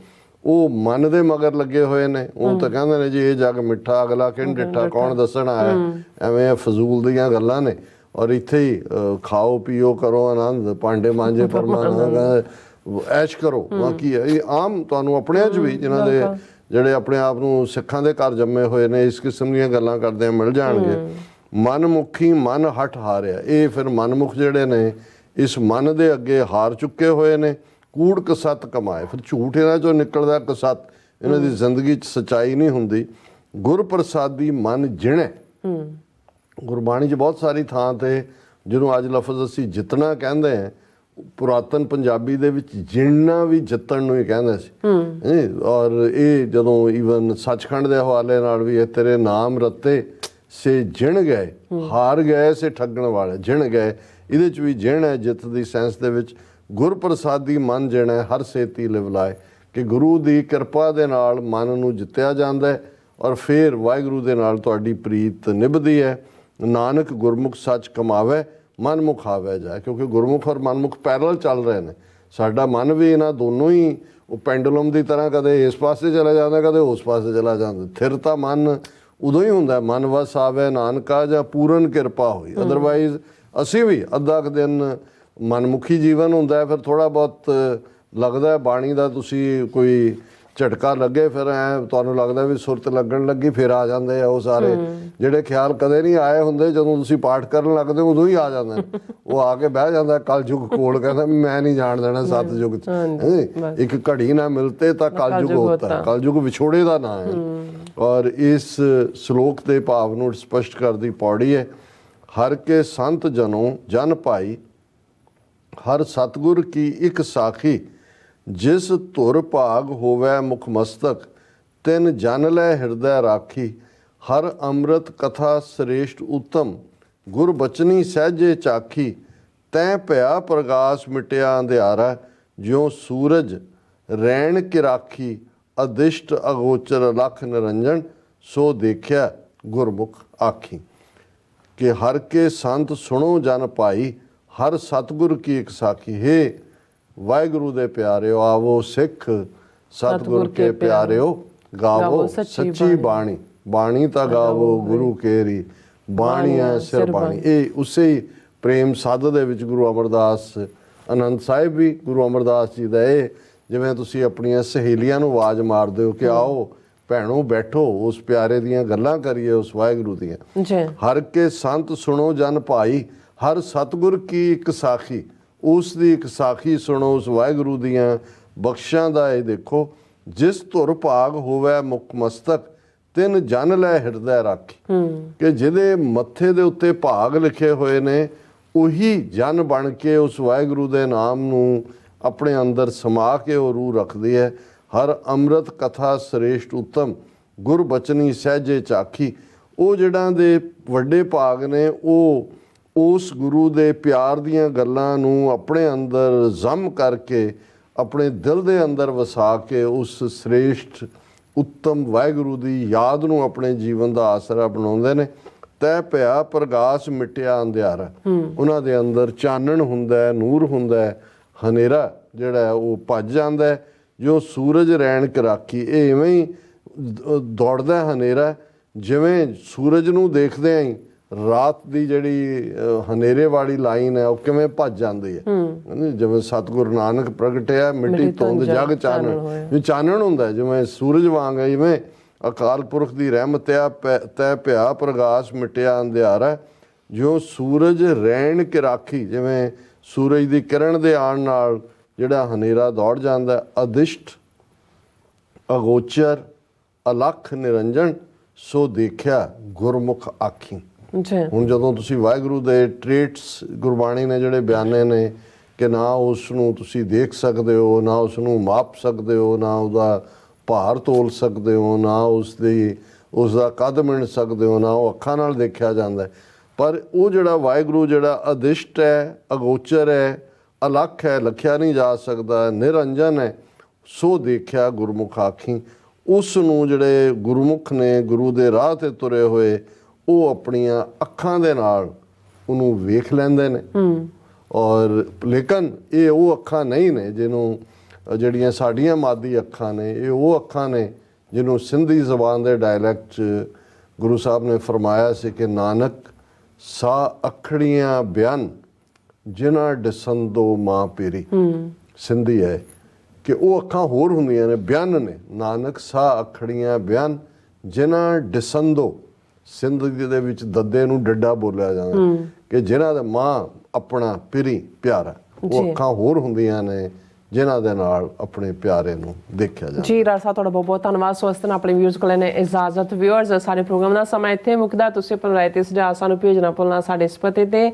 ਉਹ ਮਨ ਦੇ ਮਗਰ ਲੱਗੇ ਹੋਏ ਨੇ। ਉਹ ਤਾਂ ਕਹਿੰਦੇ ਨੇ ਜੀ ਇਹ ਜੱਗ ਮਿੱਠਾ ਅਗਲਾ ਕਿਹਨ ਡਿੱਠਾ ਕੌਣ ਦੱਸਣ ਆਇਆ। ਐਵੇਂ ਫਜ਼ੂਲ ਦੀਆਂ ਗੱਲਾਂ ਨੇ। ਔਰ ਇੱਥੇ ਹੀ ਖਾਓ ਪੀਓ ਕਰੋ ਆਨੰਦ, ਭਾਂਡੇ ਮਾਂਜੇ ਪਰਮਾਨੰਦ, ਐਸ਼ ਕਰੋ। ਬਾਕੀ ਇਹ ਆਮ ਤੁਹਾਨੂੰ ਆਪਣਿਆਂ 'ਚ ਵੀ ਜਿਨ੍ਹਾਂ ਦੇ ਜਿਹੜੇ ਆਪਣੇ ਆਪ ਨੂੰ ਸਿੱਖਾਂ ਦੇ ਘਰ ਜੰਮੇ ਹੋਏ ਨੇ ਇਸ ਕਿਸਮ ਦੀਆਂ ਗੱਲਾਂ ਕਰਦੇ ਮਿਲ ਜਾਣਗੇ। ਮਨਮੁਖੀ ਮਨ ਹਠ ਹਾਰਿਆ। ਇਹ ਫਿਰ ਮਨਮੁਖ ਜਿਹੜੇ ਨੇ ਇਸ ਮਨ ਦੇ ਅੱਗੇ ਹਾਰ ਚੁੱਕੇ ਹੋਏ ਨੇ। ਕੂੜ ਕਸਤ ਕਮਾਏ। ਫਿਰ ਝੂਠ ਇਹਨਾਂ 'ਚੋਂ ਨਿਕਲਦਾ, ਕਸਤ ਇਹਨਾਂ ਦੀ ਜ਼ਿੰਦਗੀ 'ਚ ਸੱਚਾਈ ਨਹੀਂ ਹੁੰਦੀ। ਗੁਰ ਪ੍ਰਸਾਦੀ ਮਨ ਜਿਣੇ। ਗੁਰਬਾਣੀ 'ਚ ਬਹੁਤ ਸਾਰੀ ਥਾਂ ਤੇ ਜਿਹਨੂੰ ਅੱਜ ਲਫ਼ਜ਼ ਅਸੀਂ ਜਿੱਤਣਾ ਕਹਿੰਦੇ ਹਾਂ, ਪੁਰਾਤਨ ਪੰਜਾਬੀ ਦੇ ਵਿੱਚ ਜਿਣਨਾ ਵੀ ਜਿੱਤਣ ਨੂੰ ਹੀ ਕਹਿੰਦੇ ਸੀ। ਔਰ ਇਹ ਜਦੋਂ ਈਵਨ ਸੱਚਖੰਡ ਦੇ ਹਵਾਲੇ ਨਾਲ ਵੀ ਇਹ ਤੇਰੇ ਨਾਮ ਰਤੇ ਸੇ ਜਿਣ ਗਏ, ਹਾਰ ਗਏ ਸੇ ਠੱਗਣ ਵਾਲੇ, ਜਿਣ ਗਏ। ਇਹਦੇ 'ਚ ਵੀ ਜਿਣ ਹੈ ਜਿੱਤ ਦੀ ਸੈਂਸ ਦੇ ਵਿੱਚ। ਗੁਰ ਪ੍ਰਸਾਦੀ ਮਨ ਜਿਣਾ ਹਰ ਸੇਤੀ ਲਿਵ ਲਾਏ, ਕਿ ਗੁਰੂ ਦੀ ਕਿਰਪਾ ਦੇ ਨਾਲ ਮਨ ਨੂੰ ਜਿੱਤਿਆ ਜਾਂਦਾ ਔਰ ਫਿਰ ਵਾਹਿਗੁਰੂ ਦੇ ਨਾਲ ਤੁਹਾਡੀ ਪ੍ਰੀਤ ਨਿਭਦੀ ਹੈ। ਨਾਨਕ ਗੁਰਮੁਖ ਸੱਚ ਕਮਾਵੇ ਮਨਮੁਖ ਆਵੇ ਜਾਏ। ਕਿਉਂਕਿ ਗੁਰਮੁਖ ਔਰ ਮਨਮੁਖ ਪੈਰਲ ਚੱਲ ਰਹੇ ਨੇ। ਸਾਡਾ ਮਨ ਵੀ ਇਹਨਾਂ ਦੋਨੋਂ ਹੀ ਉਹ ਪੈਂਡੂਲਮ ਦੀ ਤਰ੍ਹਾਂ ਕਦੇ ਇਸ ਪਾਸੇ ਚਲਾ ਜਾਂਦਾ, ਕਦੇ ਉਸ ਪਾਸੇ ਚਲਾ ਜਾਂਦਾ। ਥਿਰ ਤਾਂ ਮਨ ਉਦੋਂ ਹੀ ਹੁੰਦਾ ਮਨ ਵਸ ਆਵੇ ਨਾਨਕਾ ਜਾਂ ਪੂਰਨ ਕਿਰਪਾ ਹੋਈ। ਅਦਰਵਾਈਜ਼ ਅਸੀਂ ਵੀ ਅੱਧਾ ਕੁ ਦਿਨ ਮਨਮੁਖੀ ਜੀਵਨ ਹੁੰਦਾ, ਫਿਰ ਥੋੜ੍ਹਾ ਬਹੁਤ ਲੱਗਦਾ ਬਾਣੀ ਦਾ ਤੁਸੀਂ ਕੋਈ ਝਟਕਾ ਲੱਗੇ, ਫਿਰ ਐ ਤੁਹਾਨੂੰ ਲੱਗਦਾ ਵੀ ਸੁਰਤ ਲੱਗਣ ਲੱਗੀ, ਫਿਰ ਆ ਜਾਂਦੇ ਆ ਉਹ ਸਾਰੇ ਜਿਹੜੇ ਖਿਆਲ ਕਦੇ ਨਹੀਂ ਆਏ ਹੁੰਦੇ। ਜਦੋਂ ਤੁਸੀਂ ਪਾਠ ਕਰਨ ਲੱਗਦੇ ਉਦੋਂ ਹੀ ਆ ਜਾਂਦੇ ਨੇ। ਉਹ ਆ ਕੇ ਬਹਿ ਜਾਂਦਾ ਕਲਯੁਗ ਕੋਲ, ਕਹਿੰਦਾ ਮੈਂ ਨਹੀਂ ਜਾਣ ਦੇਣਾ ਸਤਯੁਗ 'ਚ। ਇੱਕ ਘੜੀ ਨਾ ਮਿਲਤੇ ਤਾਂ ਕਲਯੁਗ ਹੋਤਾ। ਕਲਯੁਗ ਵਿਛੋੜੇ ਦਾ ਨਾਂ ਹੈ। ਔਰ ਇਸ ਸ਼ਲੋਕ ਦੇ ਭਾਵ ਨੂੰ ਸਪਸ਼ਟ ਕਰਦੀ ਪੌੜੀ ਹੈ। ਹਰ ਕੇ ਸੰਤ ਜਨੋਂ ਜਨ ਭਾਈ, ਹਰ ਸਤਿਗੁਰ ਕੀ ਇੱਕ ਸਾਖੀ। ਜਿਸ ਧੁਰ ਭਾਗ ਹੋਵੈ ਮੁਖ ਮਸਤਕ, ਤਿਨ ਜਨ ਲੈ ਹਿਰਦੈ ਰਾਖੀ। ਹਰ ਅੰਮ੍ਰਿਤ ਕਥਾ ਸ੍ਰੇਸ਼ਟ ਉੱਤਮ, ਗੁਰ ਬਚਨੀ ਸਹਿਜੇ ਚਾਖੀ। ਤੈਂ ਭਇਆ ਪ੍ਰਗਾਸ ਮਿਟਿਆ ਅੰਧਿਆਰਾ, ਜਿਉ ਸੂਰਜ ਰੈਣ ਕੀ ਰਾਖੀ। ਅਦਿਸ਼ਟ ਅਗੋਚਰ ਲਖ ਨਿਰੰਜਨ, ਸੋ ਦੇਖਿਆ ਗੁਰਮੁਖ ਆਖੀ। ਕਿ ਹਰ ਕੇ ਸੰਤ ਸੁਣੋ ਜਨ ਭਾਈ, ਹਰ ਸਤਿਗੁਰ ਕੀ ਇੱਕ ਸਾਖੀ। ਹੈ ਵਾਹਿਗੁਰੂ ਦੇ ਪਿਆਰਿਓ, ਆਵੋ ਸਿੱਖ ਸਤਿਗੁਰ ਕੇ ਪਿਆਰਿਓ, ਗਾਵੋ ਸੱਚੀ ਬਾਣੀ। ਬਾਣੀ ਤਾਂ ਗਾਵੋ ਗੁਰੂ ਕੇਰੀ, ਬਾਣੀਆਂ ਸਿਰ ਬਾਣੀ। ਇਹ ਉਸੇ ਹੀ ਪ੍ਰੇਮ ਸਾਧ ਦੇ ਵਿੱਚ ਗੁਰੂ ਅਮਰਦਾਸ ਆਨੰਦ ਸਾਹਿਬ ਵੀ ਗੁਰੂ ਅਮਰਦਾਸ ਜੀ ਦਾ ਇਹ ਜਿਵੇਂ ਤੁਸੀਂ ਆਪਣੀਆਂ ਸਹੇਲੀਆਂ ਨੂੰ ਆਵਾਜ਼ ਮਾਰਦੇ ਹੋ ਕਿ ਆਓ ਭੈਣੋ ਬੈਠੋ, ਉਸ ਪਿਆਰੇ ਦੀਆਂ ਗੱਲਾਂ ਕਰੀਏ, ਉਸ ਵਾਹਿਗੁਰੂ ਦੀਆਂ। ਹਰ ਕੇ ਸੰਤ ਸੁਣੋ ਜਨ ਭਾਈ, ਹਰ ਸਤਿਗੁਰ ਕੀ ਇੱਕ ਸਾਖੀ। ਉਸ ਦੀ ਇੱਕ ਸਾਖੀ ਸੁਣੋ, ਉਸ ਵਾਹਿਗੁਰੂ ਦੀਆਂ ਬਖਸ਼ਾਂ ਦਾ ਇਹ ਦੇਖੋ। ਜਿਸ ਧੁਰ ਭਾਗ ਹੋਵੇ ਮੁਖ ਮਸਤਕ, ਤਿੰਨ ਜਨ ਲੈ ਹਿਰਦੈ ਰਾਖੀ। ਕਿ ਜਿਹਦੇ ਮੱਥੇ ਦੇ ਉੱਤੇ ਭਾਗ ਲਿਖੇ ਹੋਏ ਨੇ ਉਹੀ ਜਨ ਬਣ ਕੇ ਉਸ ਵਾਹਿਗੁਰੂ ਦੇ ਨਾਮ ਨੂੰ ਆਪਣੇ ਅੰਦਰ ਸਮਾ ਕੇ ਉਹ ਰੂਹ ਰੱਖਦੀ ਹੈ। ਹਰ ਅੰਮ੍ਰਿਤ ਕਥਾ ਸ੍ਰੇਸ਼ਟ ਉੱਤਮ, ਗੁਰ ਬਚਨੀ ਸਹਿਜੇ ਚਾਖੀ। ਉਹ ਜਿਹੜਾ ਦੇ ਵੱਡੇ ਭਾਗ ਨੇ ਉਹ ਉਸ ਗੁਰੂ ਦੇ ਪਿਆਰ ਦੀਆਂ ਗੱਲਾਂ ਨੂੰ ਆਪਣੇ ਅੰਦਰ ਜ਼ਮ ਕਰਕੇ ਆਪਣੇ ਦਿਲ ਦੇ ਅੰਦਰ ਵਸਾ ਕੇ ਉਸ ਸ੍ਰੇਸ਼ਟ ਉੱਤਮ ਵਾਹਿਗੁਰੂ ਦੀ ਯਾਦ ਨੂੰ ਆਪਣੇ ਜੀਵਨ ਦਾ ਆਸਰਾ ਬਣਾਉਂਦੇ ਨੇ। ਤੈ ਭਇਆ ਪ੍ਰਗਾਸ ਮਿਟਿਆ ਅੰਧਿਆਰਾ। ਉਹਨਾਂ ਦੇ ਅੰਦਰ ਚਾਨਣ ਹੁੰਦਾ, ਨੂਰ ਹੁੰਦਾ, ਹਨੇਰਾ ਜਿਹੜਾ ਉਹ ਭੱਜ ਜਾਂਦਾ। ਜੋ ਸੂਰਜ ਰੈਣ ਕੀ ਰਾਖੀ, ਇਹ ਇਵੇਂ ਹੀ ਦੌੜਦਾ ਹਨੇਰਾ, ਜਿਵੇਂ ਸੂਰਜ ਨੂੰ ਦੇਖਦੇ ਆਂ ਰਾਤ ਦੀ ਜਿਹੜੀ ਹਨੇਰੇ ਵਾਲੀ ਲਾਈਨ ਹੈ ਉਹ ਕਿਵੇਂ ਭੱਜ ਜਾਂਦੀ ਹੈ। ਜਿਵੇਂ ਸਤਿਗੁਰੂ ਨਾਨਕ ਪ੍ਰਗਟਿਆ ਮਿੱਟੀ ਧੁੰਦ ਜਗ ਚਾਨਣ, ਚਾਨਣ ਹੁੰਦਾ ਜਿਵੇਂ ਸੂਰਜ ਵਾਂਗ ਹੈ। ਜਿਵੇਂ ਅਕਾਲ ਪੁਰਖ ਦੀ ਰਹਿਮਤ ਤੈ ਭਇਆ ਪ੍ਰਗਾਸ ਮਿਟਿਆ ਅੰਧਿਆਰਾ। ਜੋ ਸੂਰਜ ਰੈਣ ਕੀ ਰਾਖੀ, ਜਿਵੇਂ ਸੂਰਜ ਦੀ ਕਿਰਨ ਦੇ ਆਉਣ ਨਾਲ ਜਿਹੜਾ ਹਨੇਰਾ ਦੌੜ ਜਾਂਦਾ। ਅਦਿਸ਼ਟ ਅਗੋਚਰ ਅਲਖ ਨਿਰੰਜਨ, ਸੋ ਦੇਖਿਆ ਗੁਰਮੁਖ ਆਖੀ। ਹੁਣ ਜਦੋਂ ਤੁਸੀਂ ਵਾਹਿਗੁਰੂ ਦੇ ਟ੍ਰੇਟਸ ਗੁਰਬਾਣੀ ਨੇ ਜਿਹੜੇ ਬਿਆਨੇ ਨੇ ਕਿ ਨਾ ਉਸ ਨੂੰ ਤੁਸੀਂ ਦੇਖ ਸਕਦੇ ਹੋ, ਨਾ ਉਸ ਨੂੰ ਮਾਪ ਸਕਦੇ ਹੋ, ਨਾ ਉਹਦਾ ਭਾਰ ਤੋਲ ਸਕਦੇ ਹੋ, ਨਾ ਉਸ ਦਾ ਕੱਦ ਮਿਣ ਸਕਦੇ ਹੋ, ਨਾ ਉਹ ਅੱਖਾਂ ਨਾਲ ਦੇਖਿਆ ਜਾਂਦਾ। ਪਰ ਉਹ ਜਿਹੜਾ ਵਾਹਿਗੁਰੂ ਜਿਹੜਾ ਅਦਿਸ਼ਟ ਹੈ, ਅਗੋਚਰ ਹੈ, ਅਲੱਖ ਹੈ, ਲਖਿਆ ਨਹੀਂ ਜਾ ਸਕਦਾ, ਨਿਰੰਜਨ ਹੈ, ਸੋ ਦੇਖਿਆ ਗੁਰਮੁਖ ਆਖੀ। ਉਸ ਨੂੰ ਜਿਹੜੇ ਗੁਰਮੁਖ ਨੇ, ਗੁਰੂ ਦੇ ਰਾਹ ਤੇ ਤੁਰੇ ਹੋਏ, ਉਹ ਆਪਣੀਆਂ ਅੱਖਾਂ ਦੇ ਨਾਲ ਉਹਨੂੰ ਵੇਖ ਲੈਂਦੇ ਨੇ। ਔਰ ਲੇਕਿਨ ਇਹ ਉਹ ਅੱਖਾਂ ਨਹੀਂ ਨੇ ਜਿਹਨੂੰ ਜਿਹੜੀਆਂ ਸਾਡੀਆਂ ਮਾਦੀ ਅੱਖਾਂ ਨੇ, ਇਹ ਉਹ ਅੱਖਾਂ ਨੇ ਜਿਹਨੂੰ ਸਿੰਧੀ ਜ਼ਬਾਨ ਦੇ ਡਾਇਲੈਕਟ 'ਚ ਗੁਰੂ ਸਾਹਿਬ ਨੇ ਫਰਮਾਇਆ ਸੀ ਕਿ ਨਾਨਕ ਸਾ ਅੱਖੜੀਆਂ ਬਿਆਨ ਜਿਨ੍ਹਾਂ ਡਿਸੰਦੋ ਮਾਂ ਪੀਰੀ। ਸਿੰਧੀ ਹੈ ਕਿ ਉਹ ਅੱਖਾਂ ਹੋਰ ਹੁੰਦੀਆਂ ਨੇ, ਬਿਆਨ ਨੇ। ਨਾਨਕ ਸਾ ਅੱਖੜੀਆਂ ਬਿਆਨ ਜਿਨ੍ਹਾਂ ਡਿਸੰਦੋ, ਸਿੰਧ ਦੇ ਵਿੱਚ ਦੱਦੇ ਨੂੰ ਡੱਡਾ ਬੋਲਿਆ ਜਾਂਦਾ ਕਿ ਜਿਨ੍ਹਾਂ ਦਾ ਮਾਂ ਆਪਣਾ ਪਿਰੀ ਪਿਆਰਾ। ਉਹ ਅੱਖਾਂ ਹੋਰ ਹੁੰਦੀਆਂ ਨੇ ਜਿਨ੍ਹਾਂ ਦੇ ਨਾਲ ਆਪਣੇ ਪਿਆਰੇ ਨੂੰ ਦੇਖਿਆ ਜਾਂਦਾ। ਜੀ ਰਾਜ ਸਾਹਿਬ, ਤੁਹਾਡਾ ਬਹੁਤ ਬਹੁਤ ਧੰਨਵਾਦ। ਸੋ ਇਸ ਤਰ੍ਹਾਂ ਆਪਣੇ ਵਿਊਅਰਸ ਕੋਲ ਨੇ ਇਜਾਜ਼ਤ। ਵਿਊਅਰਸ, ਸਾਡੇ ਪ੍ਰੋਗਰਾਮ ਦਾ ਸਮਾਂ ਇੱਥੇ ਮੁੱਕਦਾ। ਤੁਸੀਂ ਆਪਣੀ ਰਾਏ ਤੇ ਸੁਝਾਅ ਸਾਨੂੰ ਭੇਜਣਾ ਭੁੱਲਣਾ ਸਾਡੇ ਇਸ ਪਤੇ ਤੇ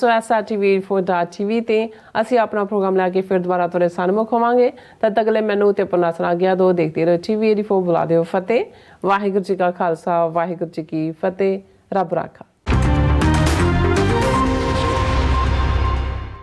sos@tv4.tv ਤੇ। ਅਸੀਂ ਆਪਣਾ ਪ੍ਰੋਗਰਾਮ ਲੈ ਕੇ ਫਿਰ ਦੁਬਾਰਾ ਤੁਹਾਡੇ ਸਾਹਮਣੇ ਹੋਵਾਂਗੇ। ਤਦ ਤੱਕ ਲਈ ਮੈਨੂੰ ਤੇ ਆਪਣਾ ਸੁਣਾ ਗਿਆ ਦੋ ਦੇਖਦੇ ਰਹੋ TV84। ਬੁਲਾ ਦਿਓ ਫਤਿਹ। ਵਾਹਿਗੁਰੂ ਜੀ ਕਾ ਖਾਲਸਾ, ਵਾਹਿਗੁਰੂ ਜੀ ਕੀ ਫਤਿਹ। ਰੱਬ ਰਾਖਾ।